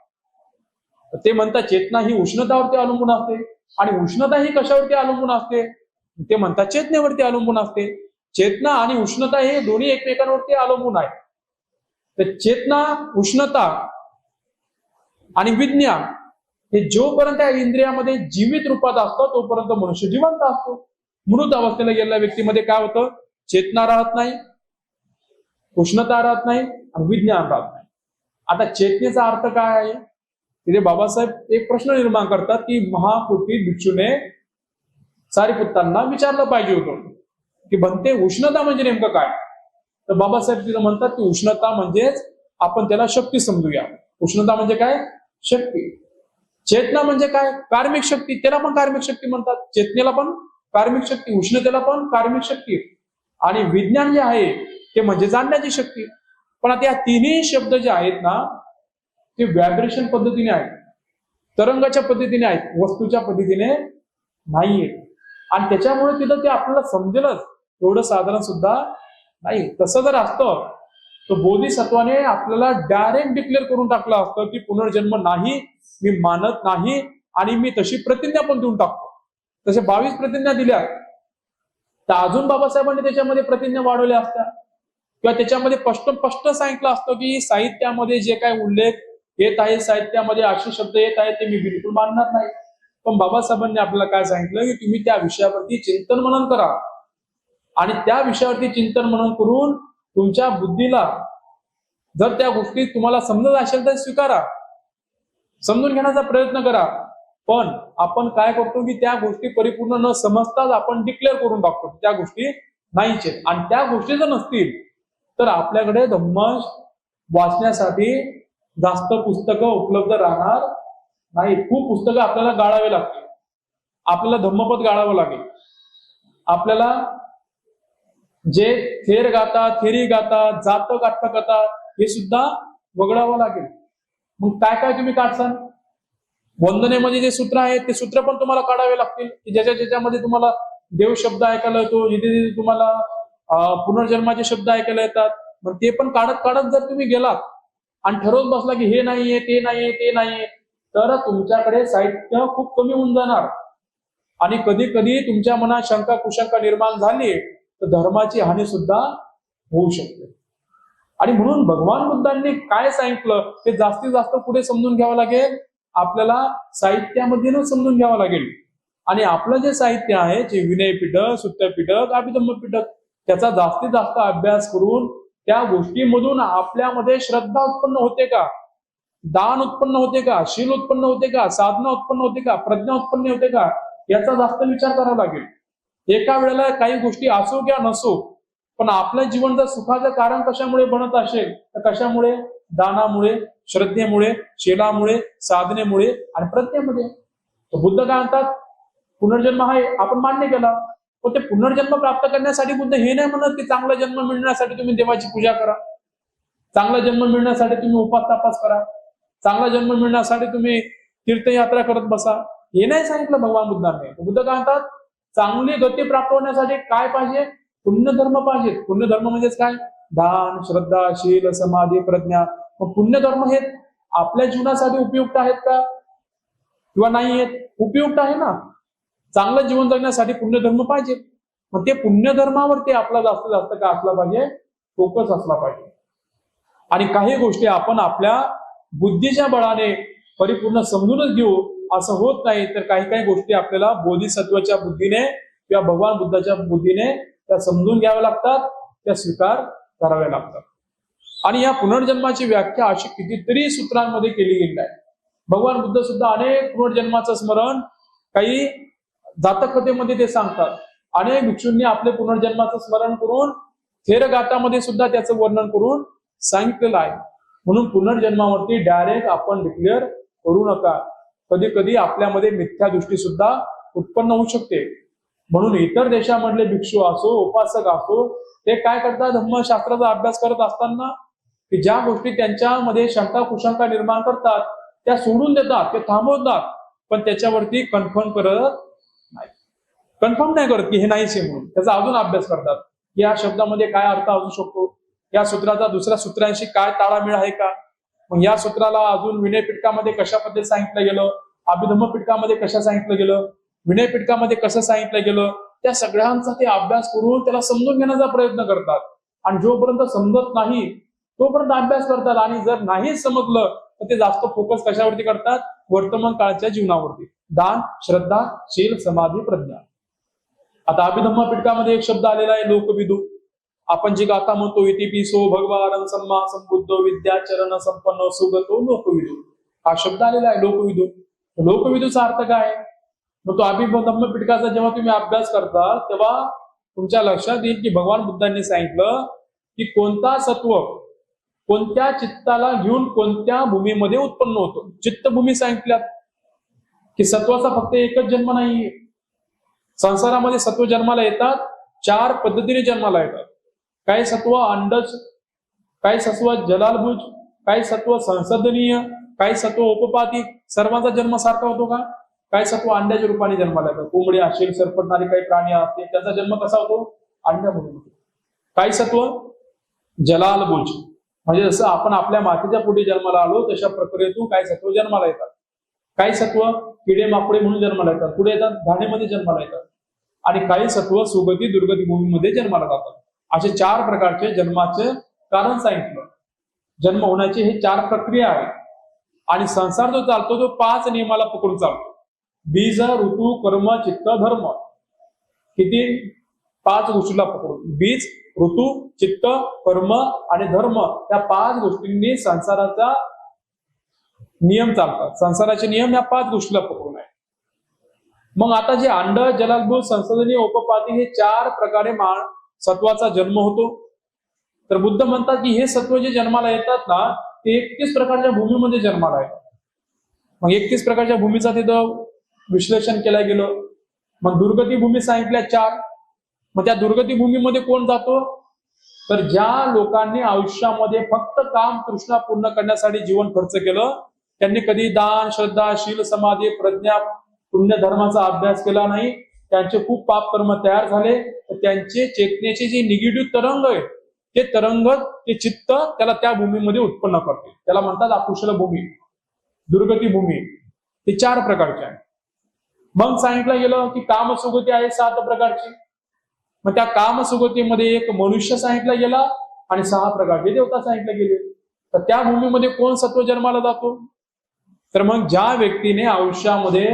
ते म्हणतात चेतना ही उष्णतावरती अवलंबून असते. आणि उष्णता ही कशावरती अवलंबून असते? ते म्हणतात चेतनेवरती अवलंबून असते. चेतना आणि उष्णता हे दोन्ही एकमेकांवरती अवलंबून आहे. तर चेतना, उष्णता आणि विज्ञान हे जोपर्यंत या इंद्रियामध्ये जीवित रूपात असतो तोपर्यंत मनुष्य जिवंत असतो. मृत अवस्थेला गेलेल्या व्यक्तीमध्ये काय होतं? चेतना राहत नाही, उष्णता राहत नाही आणि विज्ञान राहत नाही. आता चेतनेचा अर्थ काय आहे? तिथे बाबासाहेब एक प्रश्न निर्माण करतात की महाकोटी भिक्षूने सारीपुत्तांना विचारलं पाहिजे होतं की बनते उष्णता म्हणजे नेमकं काय? तर बाबासाहेब तिथं म्हणतात की उष्णता म्हणजेच आपण त्याला शक्ती समजूया. उष्णता म्हणजे काय? शक्ती. चेतना म्हणजे काय? कार्मिक शक्ती. त्याला पण कार्मिक शक्ती म्हणतात. चेतनेला पण कार्मिक शक्ती, उष्णतेला पण कार्मिक शक्ती. आणि विज्ञान जे आहे ते म्हणजे जाणण्याची शक्ती. पण आता या तिन्ही शब्द जे आहेत ना ते व्हायब्रेशन पद्धतीने आहेत, तरंगाच्या पद्धतीने आहेत, वस्तूच्या पद्धतीने नाहीये. आणि त्याच्यामुळे तिथं ते आपल्याला समजेलच एवढं साधारण सुद्धा नाही. तसं जर असतं तर बोधिसत्वाने आपल्याला डायरेक्ट डिक्लेअर करून टाकलं असतं की पुनर्जन्म नाही, मी मानत नाही, आणि मी तशी प्रतिज्ञा पण देऊन टाकतो. तसे 22 प्रतिज्ञा दिल्या तर अजून बाबासाहेबांनी त्याच्यामध्ये प्रतिज्ञा वाढवल्या असत्या, किंवा त्याच्यामध्ये स्पष्ट सांगितलं असतं की साहित्यामध्ये जे काय उल्लेख येत आहे, साहित्यामध्ये असे शब्द येत आहेत ते मी बिलकुल मानणार नाही. पण बाबासाहेबांनी आपल्याला काय सांगितलं की तुम्ही त्या विषयावरती चिंतन मनन करा, आणि त्या विषयावरती चिंतन मनन करून तुमच्या बुद्धीला जर त्या गोष्टी तुम्हाला समजत असेल तर स्वीकारा, समजून घेण्याचा प्रयत्न करा. पण आपण काय करतो की त्या गोष्टी परिपूर्ण न समजताच आपण डिक्लेअर करून टाकतो त्या गोष्टी नाहीच आहेत. आणि त्या गोष्टी जर नसतील तर आपल्याकडे धम्म वाचण्यासाठी जास्त पुस्तकं उपलब्ध राहणार नाही. खूप पुस्तकं आपल्याला गाळावे लागतील, आपल्याला धम्मपद गाळावं लागेल, आपल्याला जे थेर गाता, थेरी गाता, जात गाठ कथा हे सुद्धा वगळावं लागेल. मग काय काय तुम्ही काढसाल? वंदनेमध्ये जे सूत्र आहेत ते सूत्र पण तुम्हाला काढावे लागतील, की ज्याच्यामध्ये तुम्हाला देव शब्द ऐकायला येतो, जिथे तुम्हाला पुनर्जन्माचे शब्द ऐकायला येतात. मग ते पण काढत काढत जर तुम्ही गेलात आणि ठरवून बसला की हे नाहीये, ते नाहीये, ते नाहीये, तर तुमच्याकडे साहित्य खूप कमी होऊन जाणार. आणि कधी कधी तुमच्या मनात शंका कुशंका निर्माण झाली तर धर्माची हानी सुद्धा होऊ शकते. आणि म्हणून भगवान बुद्धांनी काय सांगितलं ते जास्तीत जास्त पुढे समजून घ्यावं लागेल, आपल्याला साहित्यामध्ये समजून घ्यावं लागेल. आणि आपलं जे साहित्य आहे, जे विनय पीठक, सुत्त पीठक, अभिधम्म पीठक, त्याचा जास्तीत जास्त अभ्यास करून त्या गोष्टीमधून आपल्यामध्ये श्रद्धा उत्पन्न होते का, दान उत्पन्न होते का, शील उत्पन्न होते का, साधना उत्पन्न होते का, प्रज्ञा उत्पन्न होते का, याचा जास्त विचार करावा लागेल. एका वेळेला काही गोष्टी असो किंवा नसो, पण आपलं जीवन जर सुखाचं कारण कशामुळे बनत असेल तर कशामुळे? दानामुळे, श्रद्धेमुळे, शीलामुळे, साधनेमुळे आणि प्रज्ञेमुळे. बुद्ध काय म्हणतात? पुनर्जन्म आहे, आपण मान्य केला. पण ते पुनर्जन्म प्राप्त करण्यासाठी बुद्ध हे नाही म्हणत की चांगला जन्म मिळण्यासाठी तुम्ही देवाची पूजा करा, चांगला जन्म मिळण्यासाठी तुम्ही उपास तापास करा, चांगला जन्म मिळण्यासाठी तुम्ही तीर्थयात्रा करत बसा. हे नाही सांगितलं भगवान बुद्धांनी. बुद्ध काय म्हणतात? चांगली गती प्राप्त होण्यासाठी काय पाहिजे? पुण्यधर्म पाहिजे. पुण्यधर्म म्हणजेच काय? दान, श्रद्धा, शील, समाधी, प्रज्ञा. मग पुण्यधर्म हे आपल्या जीवनासाठी उपयुक्त आहेत का किंवा नाही आहेत? उपयुक्त आहे ना. चांगलं जीवन जगण्यासाठी पुण्यधर्म पाहिजे. मग ते पुण्यधर्मावरती आपला जास्तीत जास्त काय असला पाहिजे? फोकस असला पाहिजे. आणि काही गोष्टी आपण आपल्या बुद्धीच्या बळाने परिपूर्ण समजूनच घेऊ असं होत नाही, तर काही काही गोष्टी आपल्याला बोधिसत्वाच्या बुद्धीने किंवा भगवान बुद्धाच्या बुद्धीने त्या समजून घ्याव्या लागतात, त्या स्वीकार कराव्या लागतात. आणि या पुनर्जन्माची व्याख्या अशी कितीतरी सूत्रांमध्ये केली गेली आहे. भगवान बुद्ध सुद्धा अनेक पुनर्जन्माचं स्मरण, काही जातक कथेमध्ये ते सांगतात. अनेक भिक्षूंनी आपले पुनर्जन्माचं स्मरण करून थेरगाथामध्ये सुद्धा त्याचं वर्णन करून सांगितलेलं आहे. म्हणून पुनर्जन्मावरती डायरेक्ट आपण डिक्लेअर करू नका. कधी कधी आपल्यामध्ये मिथ्या दृष्टी सुद्धा उत्पन्न होऊ शकते. म्हणून इतर देशामधले भिक्षू असो, उपासक असो, ते काय करतात? धम्मशास्त्राचा अभ्यास करत असताना की ज्या गोष्टी त्यांच्यामध्ये शंका कुशंका निर्माण करतात त्या सोडून देतात, ते थांबवतात, पण त्याच्यावरती कन्फर्म करत नाही, कन्फर्म नाही करत की हे नाहीच आहे म्हणून. त्याचा अजून अभ्यास करतात. या शब्दामध्ये काय अर्थ असू शकतो, या सूत्राचा दुसऱ्या सूत्रांशी काय ताळमेळ आहे का, मग या सूत्राला अजून विनय पिटकामध्ये कशा पद्धतीने सांगितलं गेलं, अभिधम्म पिटकामध्ये कसं सांगितलं गेलं, विनय पिटकामध्ये कसं सांगितलं गेलं, त्या सगळ्यांचा ते अभ्यास करून त्याला समजून घेण्याचा प्रयत्न करतात. आणि जोपर्यंत समजत नाही तोपर्यंत अभ्यास करतात. आणि जर नाही समजलं तर ते जास्त फोकस कशावरती करतात? वर्तमान काळाच्या जीवनावरती. दान, श्रद्धा, शील, समाधी, प्रज्ञा. आता अभिधम्म पिटकामध्ये एक शब्द आलेला आहे, लोकविदू. आपण जी गाथा म्हणतो, इतिपिसो भगवान सम्मा संबुद्धो विद्याचरण संपन्न सुगतो लोकविदू, हा शब्द आलेला आहे लोकविदू. लोकविदूचा अर्थ काय? मग तो अभिधम्म पिटकाचा जेव्हा तुम्ही अभ्यास करता तेव्हा तुमच्या लक्षात येईल की भगवान बुद्धांनी सांगितलं की कोणता सत्व कोणत्या चित्ताला घेऊन कोणत्या भूमीमध्ये उत्पन्न होतो. चित्तभूमी सांगितल्यात की सत्वाचा फक्त एकच जन्म नाहीये. संसारामध्ये सत्व जन्माला येतात, 4 पद्धतीने जन्माला येतात. काही सत्व अंडज, काही सत्व जलालभुज, काही सत्व संसदनीय, काही सत्व उपपातिक. सर्वांचा जन्म सारखा होतो का? काही सत्व अंड्याच्या रूपाने जन्माला येतात. कोंबडी असेल, सरपटणारे काही प्राणी असतील, त्याचा जन्म कसा होतो? अंड्यामधून होतो. काही सत्व जलालभुज, म्हणजे जसं आपण आपल्या मातेच्या पोटी जन्माला आलो तशा प्रक्रियेतून काही सत्व जन्माला येतात. काही सत्व किडे माकडे म्हणून जन्माला येतात, पुढे येतात घाणेमध्ये जन्माला येतात. आणि काही सत्व सुगती दुर्गती भूमीमध्ये जन्माला जातात. असे 4 प्रकारचे जन्माचे कारण सांगितलं. जन्म होण्याची हे 4 प्रक्रिया आहे. आणि संसार जो चालतो तो 5 नियमाला पकडून चालतो. बीज, ऋतू, कर्म, चित्त, धर्म. किती? 5 गोष्टीला पकडून. बीज, ऋतू, चित्त, कर्म आणि धर्म या 5 गोष्टींनी संसाराचा नियम चालतात. संसाराचे नियम या 5 गोष्टीला पकडून आहे. मग आता जे अंड, जलालभूत, संसदनीय, उपपाती हे 4 प्रकारे सत्वाचा जन्म होतो. तर बुद्ध म्हणतात की हे सत्व जे जन्माला येतात ना ते 31 प्रकारच्या भूमीमध्ये जन्माला येतात. मग 31 प्रकारच्या भूमीचा तिथं विश्लेषण केलं गेलं. मग दुर्गती भूमी सांगितल्या 4. मग त्या दुर्गती भूमीमध्ये कोण जातो? तर ज्या लोकांनी आयुष्यामध्ये फक्त काम तृष्णा पूर्ण करण्यासाठी जीवन खर्च केलं, त्यांनी कधी दान, श्रद्धा, शील, समाधी, प्रज्ञा, पुण्य धर्माचा अभ्यास केला नाही, त्यांचे खूप पाप कर्म तयार झाले, तर त्यांचे चेतनेचे जे निगेटिव्ह तरंग आहे ते तरंग, ते चित्त त्याला त्या भूमीमध्ये उत्पन्न करते. त्याला म्हणतात अकुशल भूमी, दुर्गती भूमी. हे 4 प्रकारचे आहे. मग सांगितलं गेलं की कामसुगती आहे 7 प्रकारची. मग त्या कामसुगतीमध्ये एक मनुष्य सांगितला गेला आणि 6 प्रकारचे देवता सांगितले गेले. तर त्या भूमीमध्ये कोण सत्व जन्माला जातो? तर मग ज्या व्यक्तीने आयुष्यामध्ये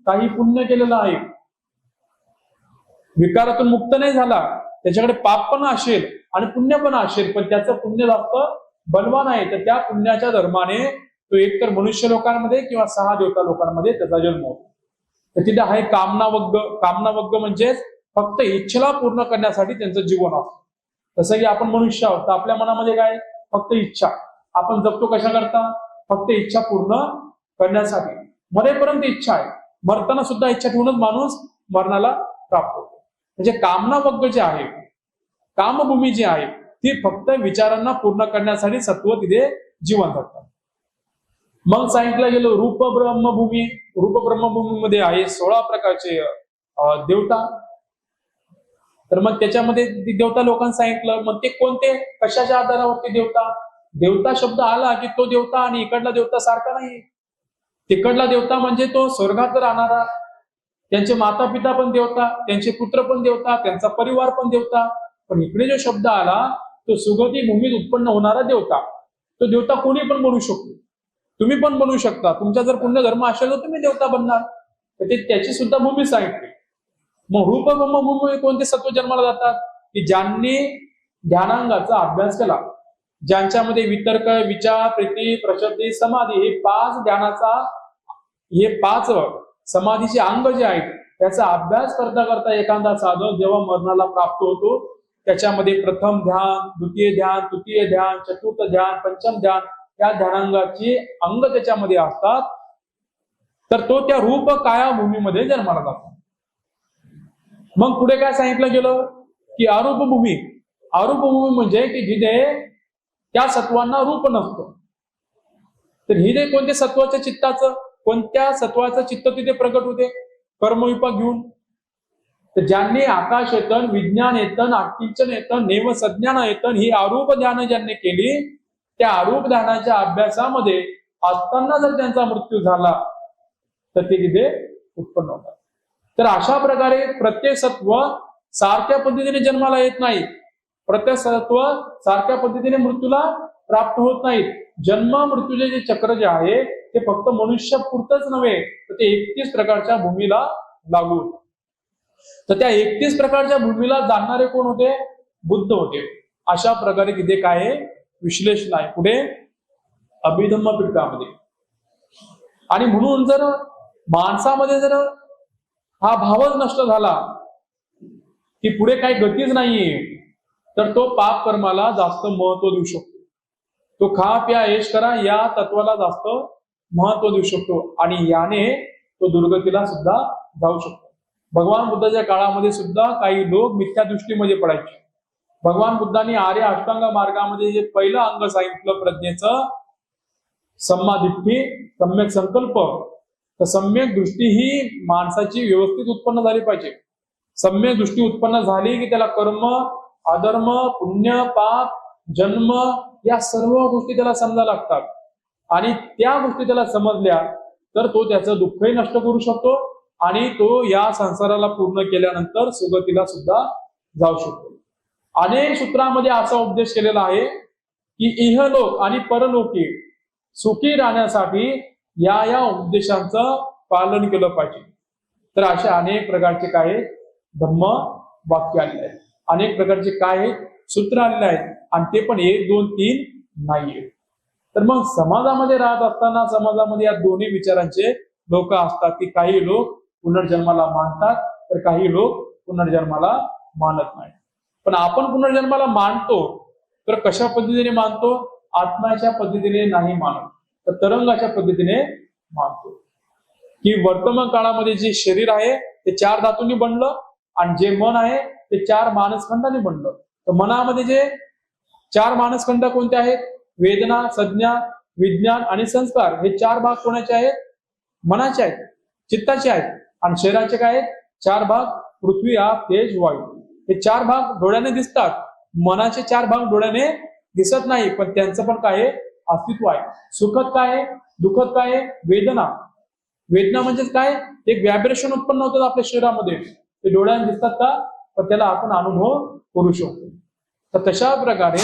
काही पुण्य केलेलं आहे, विकारातून मुक्त नाही झाला, त्याच्याकडे पाप पण असेल आणि पुण्य पण असेल, पण त्याचं पुण्य जास्त बलवान आहे, तर त्या पुण्याच्या धर्माने तो एकतर मनुष्य लोकांमध्ये किंवा 6 देवता लोकांमध्ये त्याचा जन्म होतो. तर तिथे आहे कामनावग्ग. कामनावग्ग म्हणजेच फक्त इच्छेला पूर्ण करण्यासाठी त्यांचं जीवन असतं. जसं की आपण मनुष्य आहोत, तर आपल्या मनामध्ये काय? फक्त इच्छा. आपण जगतो कशा करता? फक्त इच्छा पूर्ण करण्यासाठी. मरेपर्यंत इच्छा आहे, मरताना सुद्धा इच्छा ठेवूनच माणूस मरणाला प्राप्त होतो. म्हणजे कामनावग्ग जे आहे, कामभूमी जी आहे ती फक्त विचारांना पूर्ण करण्यासाठी सत्व तिथे जीवन जगतात. मग सांगितलं गेलं रूप ब्रह्मभूमी. रूप ब्रह्मभूमीमध्ये आहे 16 प्रकारचे देवता. तर मग त्याच्यामध्ये देवता लोकांना सांगितलं. मग ते कोणते, कशाच्या आधारावरती देवता? देवता शब्द आला की तो देवता आणि इकडला देवता सारखा नाही. तिकडला देवता म्हणजे तो स्वर्गात राहणारा, त्यांचे माता पिता पण देवता, त्यांचे पुत्र पण देवता, त्यांचा परिवार पण देवता. पण इकडे जो शब्द आला तो सुगती भूमीत उत्पन्न होणारा देवता. तो देवता कोणी पण बनू शकतो, तुम्ही पण बनवू शकता. तुमचा जर पुण्य धर्म असेल तर तुम्ही देवता बनणार. तर ते त्याची सुद्धा भूमी सांगितली. मग रूप ब्रह्मभूमी कोणते सत्व जन्माला जातात? की ज्यांनी ध्यानांगाचा अभ्यास केला, ज्यांच्यामध्ये वितर्क, विचार, प्रीती, प्रशस्ती, समाधी हे 5 ध्यानाचा, हे 5 समाधीचे अंग जे आहेत त्याचा अभ्यास करता करता एखादा साधक जेव्हा मरणाला प्राप्त होतो, त्याच्यामध्ये प्रथम ध्यान, द्वितीय ध्यान, तृतीय ध्यान, चतुर्थ ध्यान, पंचम ध्यान या ध्यानांगाची अंग त्याच्यामध्ये असतात. तर तो त्या रूप काया भूमीमध्ये जन्माला जातो. मग पुढे काय सांगितलं गेलं की अरूप भूमी. अरूप भूमी म्हणजे की जिथे त्या सत्वांना रूप नसतं. तर हे कोणते सत्वाच्या चित्ताचं, कोणत्या सत्वाचं चित्त तिथे प्रकट होते? कर्मविपाक घेऊन. तर ज्यांनी आकाश येतन, विज्ञान येतन, अकिंचन येतन, नेम संज्ञान येतन ही अरूप ध्यान ज्यांनी केली, त्या अरूप ध्यानाच्या अभ्यासामध्ये असताना जर त्यांचा मृत्यू झाला तर ते तिथे उत्पन्न होतात. तर अशा प्रकारे प्रत्येक सत्व सारख्या पद्धतीने जन्माला येत नाही, प्रत्येक सत्व सारख्या पद्धतीने मृत्यूला प्राप्त होत नाहीत. जन्म मृत्यूचे जे चक्र जे आहे ते फक्त मनुष्य पुरतच नव्हे, तर ते 31 प्रकारच्या भूमीला लागू होते. तर त्या 31 प्रकारच्या भूमीला जाणणारे कोण होते? बुद्ध होते. अशा प्रकारे तिथे काय विश्लेषण आहे पुढे अभिधम्म पिटकामध्ये. आणि म्हणून जर माणसामध्ये जर हा भावच नष्ट झाला की पुढे काही गतीच नाहीये, तर तो पाप कर्माला जास्त महत्व देऊ शकतो. तो खा प्या ऐश करा या तत्वाला जास्त महत्व देऊ शकतो आणि याने तो दुर्गतीला सुद्धा जाऊ शकतो. भगवान बुद्धाच्या काळामध्ये सुद्धा काही लोक मिथ्या दृष्टीमध्ये पडायचे. भगवान बुद्धांनी आर्य अष्टांग मार्गामध्ये जे पहिलं अंग सांगितलं प्रज्ञेचं, सम्मादिट्ठी, सम्यक संकल्प, तर सम्यक दृष्टी ही माणसाची व्यवस्थित उत्पन्न झाली पाहिजे. सम्यक दृष्टी उत्पन्न झाली की त्याला कर्म, अधर्म, पुण्य, पाप, जन्म या सर्व गोष्टी त्याला समजायला लागतात आणि त्या गोष्टी त्याला समजल्या तर तो त्याचं दुःखही नष्ट करू शकतो आणि तो या संसाराला पूर्ण केल्यानंतर सुगतीला सुद्धा जाऊ शकतो. अनेक सूत्रांमध्ये असा उपदेश केलेला आहे की इहलोक आणि परलोकी सुखी राहण्यासाठी या उपदेशांचं पालन केलं पाहिजे. तर अशा अनेक प्रकारचे काय धम्म वाक्य आलेले आहेत, अनेक प्रकारचे काय सूत्र आलेले आहेत आणि ते पण 1, 2, 3 नाहीये. तर मग समाजामध्ये राहत असताना समाजामध्ये या दोन्ही विचारांचे लोक असतात की काही लोक पुनर्जन्माला मानतात तर काही लोक पुनर्जन्माला मानत नाही. पण आपण पुनर्जन्माला मानतो तर कशा पद्धतीने मानतो? आत्म्याच्या पद्धतीने नाही मानत, तर तरंगाच्या पद्धतीने मानतो. की वर्तमान काळामध्ये जे शरीर आहे ते 4 धातूंनी बनलं आणि जे मन आहे ते 4 मानसखंडांनी बनलं. तर मनामध्ये जे 4 मानसखंड कोणते आहेत? वेदना, संज्ञा, विज्ञान आणि संस्कार. हे 4 भाग कोणाचे आहेत? मनाचे आहेत, चित्ताचे आहेत. आणि शरीराचे काय आहेत? 4 भाग, पृथ्वी, आप, तेज, वायू. हे 4 भाग डोळ्याने दिसतात. मनाचे 4 भाग डोळ्याने दिसत नाही, पण त्यांचं पण काय अस्तित्व आहे. सुखद काय आहे, दुःखद काय आहे? वेदना. वेदना म्हणजे काय? एक व्हायब्रेशन उत्पन्न होतात आपल्या शरीरामध्ये, ते डोळ्याने दिसतात का? पण त्याला आपण अनुभव करू शकतो. तर तशा प्रकारे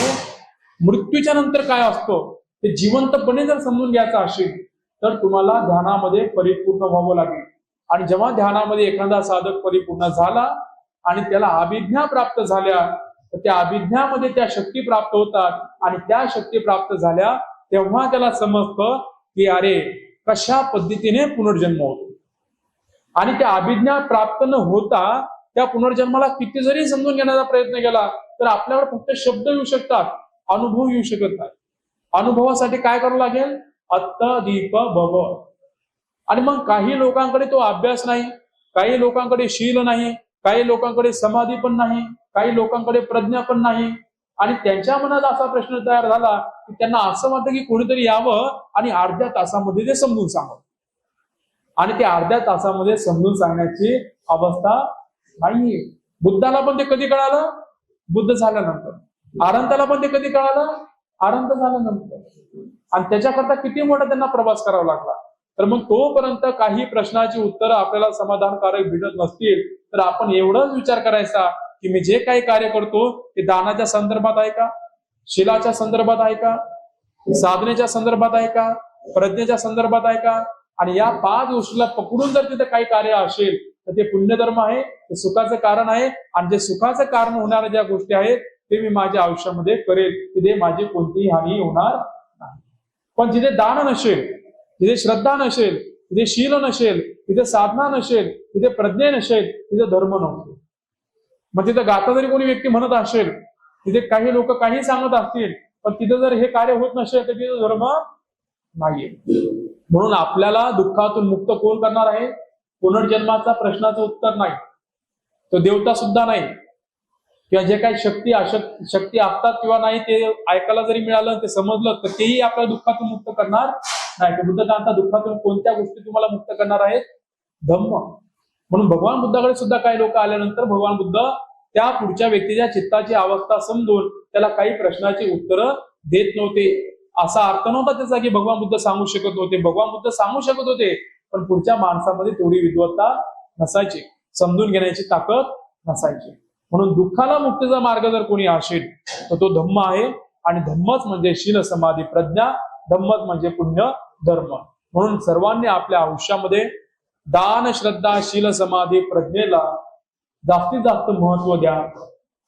मृत्यूच्या नंतर काय असतो ते जिवंतपणे जर समजून घ्यायचं असेल तर तुम्हाला ध्यानामध्ये परिपूर्ण व्हावं लागेल. आणि जेव्हा ध्यानामध्ये एखादा साधक परिपूर्ण झाला आणि त्याला अभिज्ञा प्राप्त झाल्या तर त्या अभिज्ञामध्ये त्या शक्ती प्राप्त होतात आणि त्या शक्ती प्राप्त झाल्या तेव्हा त्याला समजतं की अरे कशा पद्धतीने पुनर्जन्म होतो. आणि त्या अभिज्ञा प्राप्त न होता त्या पुनर्जन्माला किती जरी समजून घेण्याचा प्रयत्न केला तर आपल्याकडे फक्त शब्द येऊ शकतात, अनुभव येऊ शकत नाही. अनुभवासाठी काय करावं लागेल? अत्त दीप भव. आणि मग काही लोकांकडे तो अभ्यास नाही, काही लोकांकडे शील नाही, काही लोकांकडे समाधी पण नाही, काही लोकांकडे प्रज्ञा पण नाही. आणि त्यांच्या मनात असा प्रश्न तयार झाला की त्यांना असं वाटतं की कोणीतरी यावं आणि अर्ध्या तासामध्ये ते समजून सांगावं. आणि ते अर्ध्या तासामध्ये समजून सांगण्याची अवस्था नाहीये. बुद्धाला पण ते कधी कळालं? बुद्ध झाल्यानंतर. अनंताला पण ते कधी कळालं? अनंत झाल्यानंतर. आणि त्याच्याकरता किती मोठा त्यांना प्रवास करावा लागला. तर मग तोपर्यंत काही प्रश्नाची उत्तरं आपल्याला समाधानकारक भेटत नसतील तर आपण एवढाच विचार करायचा की मी जे काही कार्य करतो ते दानाच्या संदर्भात आहे का, शीलाच्या संदर्भात आहे का, साधनेच्या संदर्भात आहे का, प्रज्ञेच्या संदर्भात आहे का. आणि या 5 गोष्टीला पकडून जर तिथे काही कार्य असेल तर ते पुण्यधर्म आहे, ते सुखाचं कारण आहे. आणि जे सुखाचं कारण होणाऱ्या ज्या गोष्टी आहेत ते मी माझ्या आयुष्यामध्ये करेल, तिथे माझी कोणतीही हानी होणार नाही. पण जिथे दान नसेल, जिथे श्रद्धा नसेल, तिथे शील नसेल, तिथे साधना नसेल, तिथे प्रज्ञा नसेल, तिथे धर्म नसतो. मग तिथे गाता जरी कोणी व्यक्ती म्हणत असेल, तिथे काही लोक काही सांगत असतील, पण तिथे जर हे कार्य होत नसेल तर तिथे धर्म नाहीये. म्हणून आपल्याला दुःखातून मुक्त कोण करणार आहे? पुनर्जन्माचा प्रश्नाचं उत्तर नाही, तो देवता सुद्धा नाही, किंवा जे काही शक्ती असतात किंवा नाही ते ऐकायला जरी मिळालं, ते समजलं तर तेही आपल्या दुःखातून मुक्त करणार नाही. तर बुद्ध सांगतात दुःखातून कोणत्या गोष्टी तुम्हाला मुक्त करणार आहेत? धम्म. म्हणून भगवान बुद्धाकडे सुद्धा काही लोक आल्यानंतर भगवान बुद्ध त्या पुढच्या व्यक्तीच्या चित्ताची अवस्था समजून त्याला काही प्रश्नाची उत्तरं देत नव्हते. असा अर्थ नव्हता त्याचा की भगवान बुद्ध सांगू शकत नव्हते. भगवान बुद्ध सांगू शकत होते, पण पुढच्या माणसामध्ये तेवढी विद्वत्ता नसायची, समजून घेण्याची ताकद नसायची. म्हणून दुःखाला मुक्तीचा मार्ग जर कोणी असेल तर तो धम्म आहे. आणि धम्मच म्हणजे शील समाधी प्रज्ञा, धम्मच म्हणजे पुण्य धर्म. म्हणून सर्वांनी आपल्या आयुष्यामध्ये दान, श्रद्धा, शील, समाधी, प्रज्ञेला जास्तीत जास्त महत्व द्या.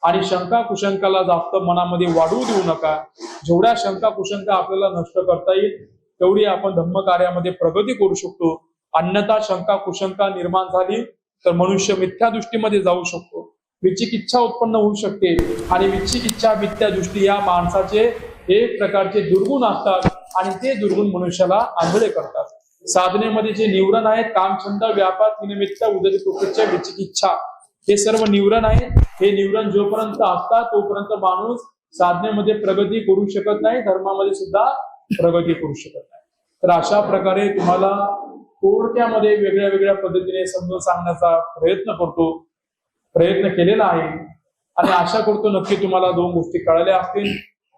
आणि शंका कुशंकाला जास्त मनामध्ये वाढवू देऊ नका. जेवढ्या शंका कुशंका आपल्याला नष्ट करता येईल तेवढी आपण धम्म कार्यामध्ये प्रगती करू शकतो. अन्यथा शंका कुशंका निर्माण झाली तर मनुष्य मिथ्या दृष्टीमध्ये जाऊ शकतो. विचिकिच्छा उत्पन्न होऊ शकते आणि विचिकिच्छा मिथ्या दृष्टी या माणसाचे एक प्रकारचे दुर्गुण असतात आणि ते दुर्गुण मनुष्याला आंधळे करतात. साधनेमध्ये जे निवरण आहेत, कामछंद, व्यापार, निमित्त, उदरी कुकृत्य, विचिकिच्छा, हे सर्व निवरण आहेत. हे निवरण जोपर्यंत असतात तोपर्यंत माणूस साधनेमध्ये प्रगती करू शकत नाही, धर्मामध्ये सुद्धा प्रगती करू शकत नाही. तर अशा प्रकारे तुम्हाला थोडक्यामध्ये वेगळ्या वेगळ्या पद्धतीने समजून सांगण्याचा प्रयत्न केलेला आहे आणि आशा करतो नक्की तुम्हाला 2 गोष्टी कळल्या असतील.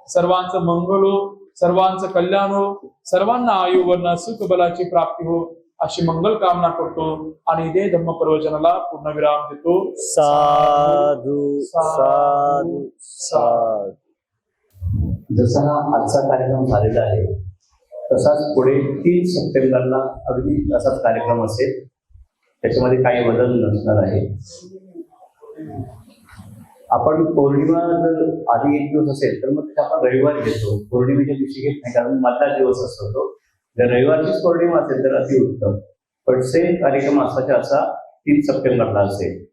सर्वांचं मंगल हो, सर्वांचं कल्याण हो, सर्वांना आयुवर्ण सुख बलाची प्राप्ती हो अशी मंगल कामना करतो आणि इथे धम्म प्रवचनाला पूर्णविराम देतो. साधू साधू साधू. जसा हा आजचा कार्यक्रम झालेला आहे तसाच पुढे 3 सप्टेंबरला अगदी तसाच कार्यक्रम असेल. त्याच्यामध्ये काही बदल नसणार आहे. आपण पौर्णिमा जर आधी 1 दिवस असेल तर मग आपण रविवारी घेतो, पौर्णिमेच्या दिवशी घेत नाही, कारण मधला दिवस असतो तो. जर रविवारचीच पौर्णिमा असेल तर अतिउत्तम, पण सेम कार्यक्रम असाचा असा 3 सप्टेंबरला असेल.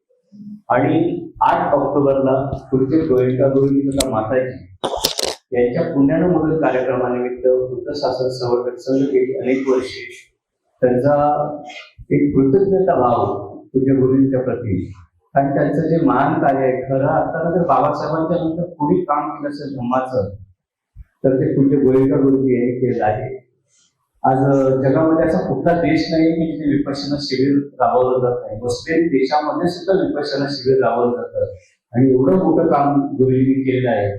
आणि 8 ऑक्टोबरला पुढचे गोयंका गोविंद माताजी यांच्या पुण्यानं मधील कार्यक्रमानिमित्त बुद्ध शासन संवर्धक संघ गेली अनेक वर्षे त्यांचा एक कृतज्ञता भाव पूज्य गुरुजींच्या प्रती आणि त्यांचं जे महान कार्य आहे, खरं अर्थानं जर बाबासाहेबांच्या नंतर पुढे काम केलं असेल धम्माचं तर ते पूज्य गोयंका गुरुजी यांनी केलं आहे. आज जगामध्ये असा कुठला देश नाही की जिथे विपश्यना शिबिर राबवलं जात नाही. मुस्लिम देशामध्ये सुद्धा विपश्यना शिबिर राबवलं जातं आणि एवढं मोठं काम गुरुजींनी केलेलं आहे.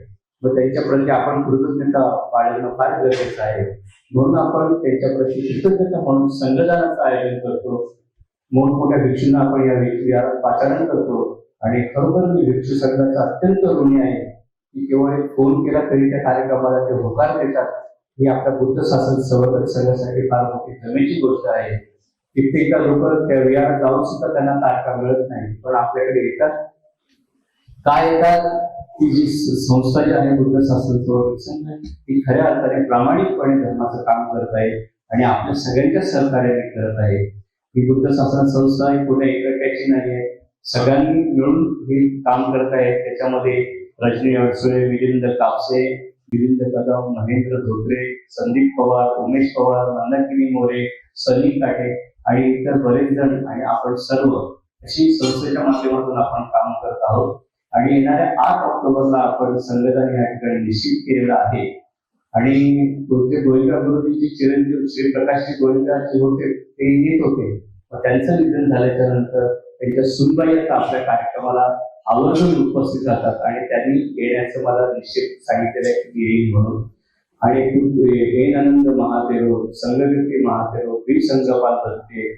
मग त्यांच्या प्रती आपण कृतज्ञता बाळगणं फार गरजेचं आहे. म्हणून आपण त्यांच्या प्रती कृतज्ञता म्हणून संघदानाचं आयोजन करतो. मोठमोठ्या भिक्षूंना आपण या पाचारण करतो आणि खरोखर मी भिक्षू संघाचा अत्यंत ऋणी आहे की केवळ एक फोन केला तरी त्या कार्यक्रमाला ते होकार देतात. ही आपल्या बुद्ध शासन संवर्धक संघासाठी फार मोठी जमेची गोष्ट आहे. कित्येकदा लोक त्या विहारात जाऊन सुद्धा त्यांना तारखा मिळत नाही, पण आपल्याकडे येतात. काय येतात की जी संस्था जी आहे बुद्ध शासन संवर्धक संघ ती खऱ्या अर्थाने प्रामाणिकपणे धर्माचं काम करत आहे आणि आपल्या सगळ्यांच्या सहकार्याने करत आहे. ही बुद्ध शासन संस्था ही कुठे एकट्याची नाही आहे, सगळ्यांनी मिळून हे काम करत आहे. त्याच्यामध्ये रजनी अडसुळे, मिलिंद कापसे, मिलिंद कदम, महेंद्र धोत्रे, संदीप पवार, उमेश पवार, मंदाकिनी मोरे, सनी काटे आणि इतर बरेच जण आणि आपण सर्व अशी संस्थेच्या माध्यमातून आपण काम करत आहोत. आणि येणाऱ्या 8 ऑक्टोबरला आपण संघदान या ठिकाणी निश्चित केलेला आहे. आणि पूज्य गोयंका गुरुजींचे चिरंजीव श्री प्रकाशजी गोयंका जे होते ते येत होते. त्यांचं निधन झाल्याच्या नंतर त्यांच्या सुनबाई आता आपल्या कार्यक्रमाला आवर्जून उपस्थित राहतात आणि त्यांनी येण्याचं मला निश्चित सांगितलेलं आहे की येईल म्हणून. आणि आनंद महादेव, संघकीर्ती महादेव, बी संघपाल दत्ते,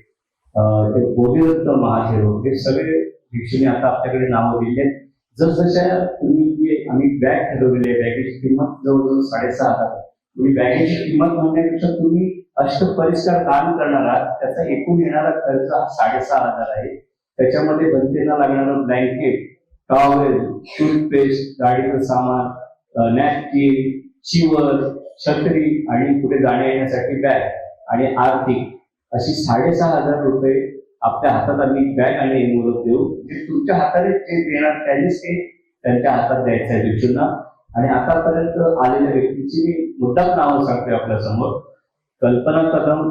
बोधिदत्त महादेव हे सगळे भिक्षूंनी आता आपल्याकडे नावं दिले. जसजशा तुम्ही जे आम्ही बॅग ठरवलेली आहे, बॅगेची किंमत जवळजवळ 6,500. तुम्ही बॅगेची किंमत म्हणण्यापेक्षा तुम्ही अष्टपरिष्कार दान करणार आहात, त्याचा एकूण येणारा खर्च हा 6,500 आहे. त्याच्यामध्ये बनतेला लागणारं ब्लँकेट, टॉवेल, टूथपेस्ट, गाडीचं सामान, नॅपकिन, चिवर, छत्री आणि कुठे जाण्या येण्यासाठी बॅग आणि आर्थिक अशी 6,500 रुपये आपल्या हातात आम्ही बॅग आणि एनवलप देऊ. जे तुमच्या हाताने जे देणार त्यांनीच ते त्यांच्या हातात द्यायचं आहे भिक्षूंना. आणि आतापर्यंत आलेल्या व्यक्तीची मी मुद्दाम नावं सांगते आपल्या समोर. कल्पना कदम,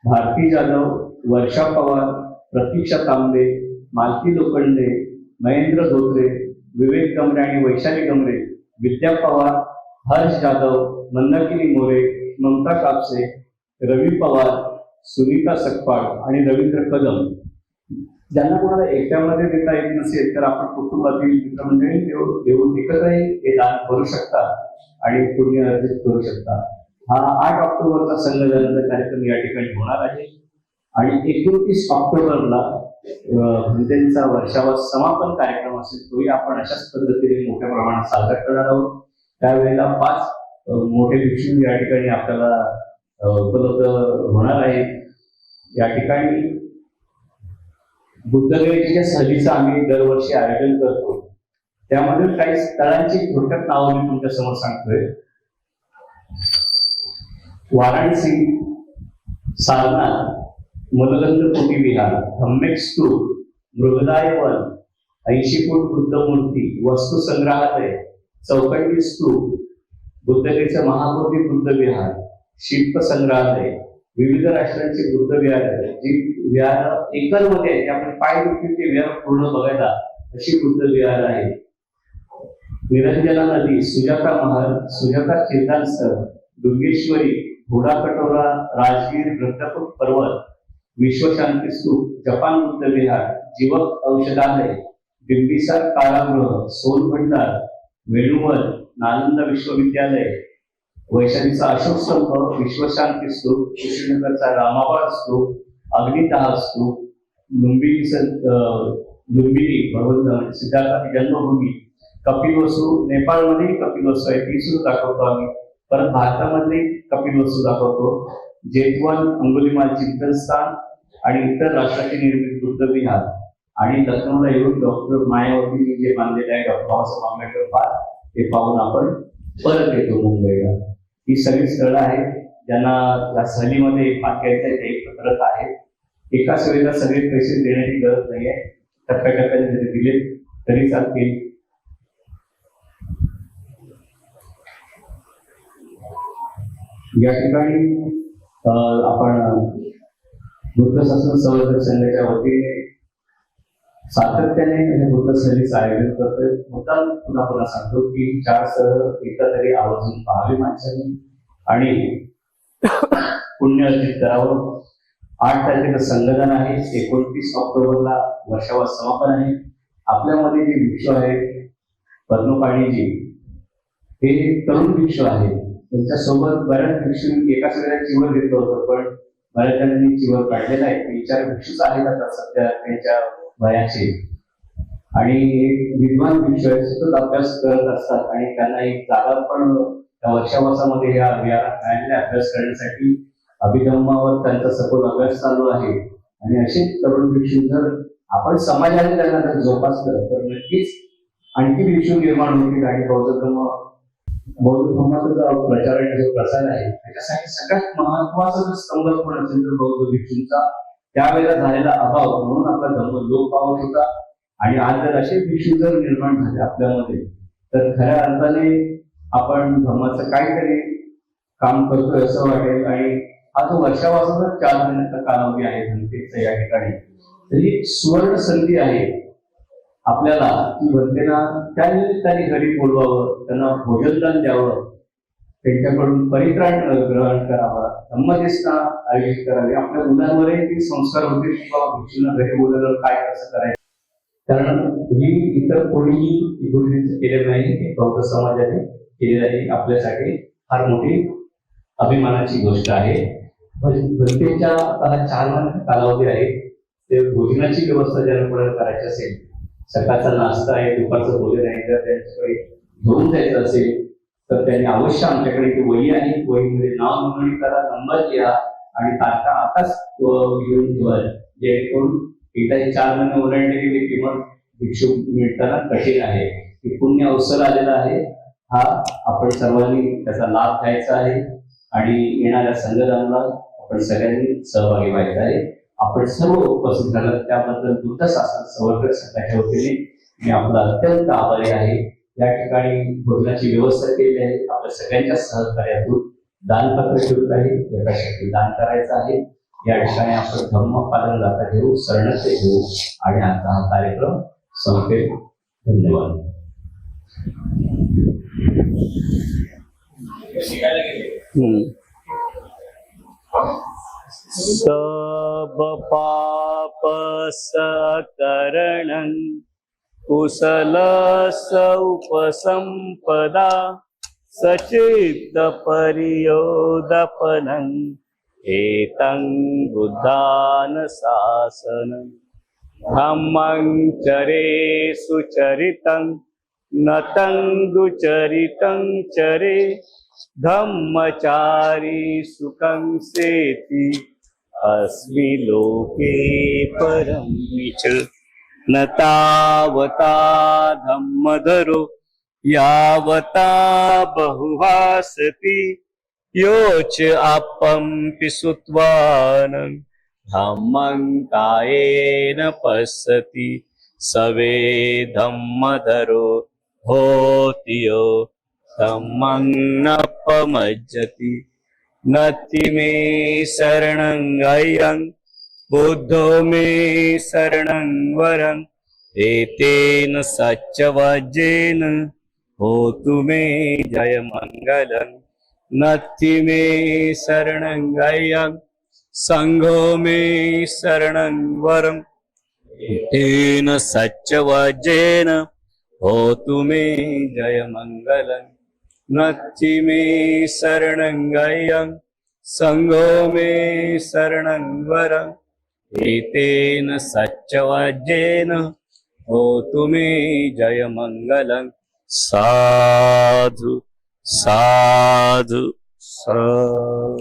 भारती जाधव, वर्षा पवार, प्रतीक्षा तांबे, मालती लोखंडे, महेंद्र धोत्रे, विवेक गमरे आणि वैशाली गमरे, विद्या पवार, हर्ष जाधव, मंदाकिनी मोरे, ममता कापसे, रवी पवार, सुनीता सकपाळ आणि रवींद्र कदम. ज्यांना कोणाला एकट्यामध्ये देता येत नसेल तर आपण कुटुंबातील मित्रमंडळी देऊन एकत्रही हे दान करू शकता आणि पुण्य अर्जित करू शकता. हा 8 ऑक्टोबरचा संघदानाचा कार्यक्रम या ठिकाणी होणार आहे. आणि 29 ऑक्टोबरला त्यांचा वर्षावा समापन कार्यक्रम असेल, तोही आपण अशाच पद्धतीने मोठ्या प्रमाणात साजरा करणार आहोत. त्यावेळेला 5 मोठे भिक्षू या ठिकाणी आपल्याला उपलब्ध होणार आहे. या ठिकाणी बुद्धगयेच्या सहलीचं आम्ही दरवर्षी आयोजन करतो. त्यामध्ये काही स्थळांची थोडक्यात नावं मी तुमच्या समोर सांगतोय. वाराणसी, सारनाथ, मलगंध कोटी विहार, धम्मेक स्तूप, मृगदाय वन, 80 फूट बुद्ध मूर्ती, वस्तू संग्रहालय, चौकटी स्तूप, बुद्धतेचं महाबोधी बुद्ध विहार, शिल्प संग्रहालय, विविध राष्ट्रांची बुद्ध विहार, जी विहार एकरमध्ये आहे, आपण पाय दुखतील ते विहार पूर्ण बघायला अशी बुद्ध विहार आहे. निरंजना नदी, सुजाता महल, सुजाता कीर्तन स्थळ, डुंगेश्वरी, घोडा कटोरा, राजगीर, वृद्धकूट पर्वत, विश्वशांती स्तूप, जपान बुद्ध विहार, जीवक औषधालय, बिंबिसार कारागृह, सोन भंडार, वेणुवल, नालंदा विश्वविद्यालय, वैशालीचा अशोक स्तंभ, विश्वशांती स्तूप, कुशीनगरचा रामाबाद स्तूप, अग्निदहा स्तूप, लुंबिनी भगवंत सिद्धार्थाची जन्मभूमी, कपिलवस्तू, नेपाळमध्ये कपिलवस्तू आहे ती सुद्धा दाखवतो आम्ही. परत भारतामधली कपिलवस्तू दाखवतो. जेतवन, अंगुलीमाल चिंतनस्थान आणि इतर राष्ट्राची निर्मित बुद्ध विहार आणि लखनौला येऊन डॉक्टर मायावतींनी जे बांधलेले आहे डॉक्टर बाबासाहेब आंबेडकर पार्क ते पाहून आपण परत येतो मुंबईला. ही सगळी स्थळं आहेत ज्यांना या सहलीमध्ये भाग घ्यायचा आहे ते पत्रक आहे. एकाच वेळेला सगळे पैसे देण्याची गरज नाहीये, टप्प्याटप्प्याने जरी दिले तरी चालतील. या ठिकाणी आपण बुद्ध शासन संवर्धन संघाच्या वतीने सातत्याने हे बुद्ध सहलीचं आयोजन करतोय. मुद्दा पुन्हा सांगतो की 4 स्थळ एकदा तरी आवर्जून पाहावी माणसांनी आणि पुण्य अर्जित करावं. 8 तारखेला संगणन आहे, 29 ऑक्टोबरला वर्षावर समापन आहे. आपल्यामध्ये जे भिक्षू आहेत पद्मपाणीजी हे तरुण भिक्षू आहेत. त्यांच्यासोबत बऱ्याच भिक्षू एकाच वेळेला चिवर घेतलं होतं, पण बऱ्याच जणांनी चिवर काढलेला आहे. 3-4 भिक्षूच आहेत आता सध्या त्यांच्या वयाचे आणि विद्वान भिक्षू आहेत, सतत अभ्यास करत असतात आणि त्यांना एक जागा पण त्या वर्षावासामध्ये या विहारात मिळालेल्या अभ्यास करण्यासाठी अभिधम्मावर त्यांचा सखोल अभ्यास चालू आहे. आणि असे तरुण भिक्षू जर आपण समाजाने त्यांना जर जोपासलं तर नक्कीच आणखी भिक्षू निर्माण होतील आणि बौद्ध धर्माचा जो प्रचार आणि जो प्रसार आहे त्याच्यासाठी सगळ्यात महत्वाचा जो स्तंभ पण असेल तर बौद्ध भिक्षूंचा त्यावेळेला झालेला अभाव म्हणून आपला धर्म लोप पावत होता. आणि आज जर असे भिक्षू जर निर्माण झाले आपल्यामध्ये तर खऱ्या अर्थाने आपण धर्माचं काहीतरी काम करतोय असं वाटेल. आणि हा जो वर्षापासून 4 महिन्याचा कालावधी आहे जनतेचा या ठिकाणी, तर ही सुवर्ण संधी आहे आपल्याला की जनतेला त्या निमित्ताने घरी बोलवावं, त्यांना भोजनदान द्यावं, त्यांच्याकडून परित्राण ग्रहण करावा, धम्मदेसना आयोजित करावी. आपल्या मुलांवरही ते संस्कार होते की बाबा भिक्षूंना घरी बोलवलं काय कसं करायचं. कारण ही इतर कोणीही गोष्टींचं केलेलं नाही, हे बौद्ध समाजाने केलेलं आहे. आपल्यासाठी फार मोठी अभिमानाची गोष्ट आहे. जनतेच्या हा 4 महिन्याचा कालावधी आहे. ते भोजनाची व्यवस्था ज्यांना कोणाला करायची असेल, सकाळचा नाश्ता आहे, दुपारचं भोजन आहे, जर त्यांच्याकडे घेऊन जायचं असेल तर त्यांनी अवश्य आमच्याकडे ती वही आहे, वहीमध्ये नाव नोंदणी करा, नंबर लिहा आणि तारखा आताच घेऊन ठेवा, जेणेकरून एकदा हे 4 महिने ओलांडले गेले की मग भिक्षू मिळताना कठीण आहे. ही पुण्य अवसर आलेला आहे, हा आपण सर्वांनी त्याचा लाभ घ्यायचा आहे आणि येणाऱ्या संघटनाला आपण सगळ्यांनी सहभागी व्हायचं आहे. आपण सर्व उपस्थित झालात त्याबद्दल बुद्ध शासन संवर्धन संघाच्या वतीने मी आपला अत्यंत आभारी आहे. या ठिकाणी भोजनाची व्यवस्था केली आहे. आपल्या सगळ्यांच्या सहकार्यातून दानपत्र ठेवत आहे, याच्यासाठी दान करायचं आहे. या ठिकाणी आपण धम्म पालन गाथा घेऊ, शरणते घेऊ आणि आता हा कार्यक्रम संपेल. धन्यवाद. सब पाप सकरणं कुशल उपसंपदा सचित्त परियोदपनं एतं बुद्धान शासनं धम्मं चरे सुचरितं नतं दुचरितं चरे धम्मचारी सुखं सेति अस्मि लोके परमिच न तावता धम्मधरो यावता बहुभासति योच आपम्पि सुत्वानं धम्मं कायेन पश्यति सवे धम्मधरो होति यो धम्मं न पमज्जति नत्ति मे शरणं गयं बुद्धो मे शरणं वरं एतेन सच्चवज्जेन होतु मे जय मंगलं नत्ति मे शरणं गयं संघो मे शरणं वरं एतेन सच्चवज्जेन होतु मे जय मंगलं नत्ति मे शरणं गयं संघो मे शरणं वरं एतेन सच्चवज्जेन होतु मे जय मंगलं साधु साधु साधु।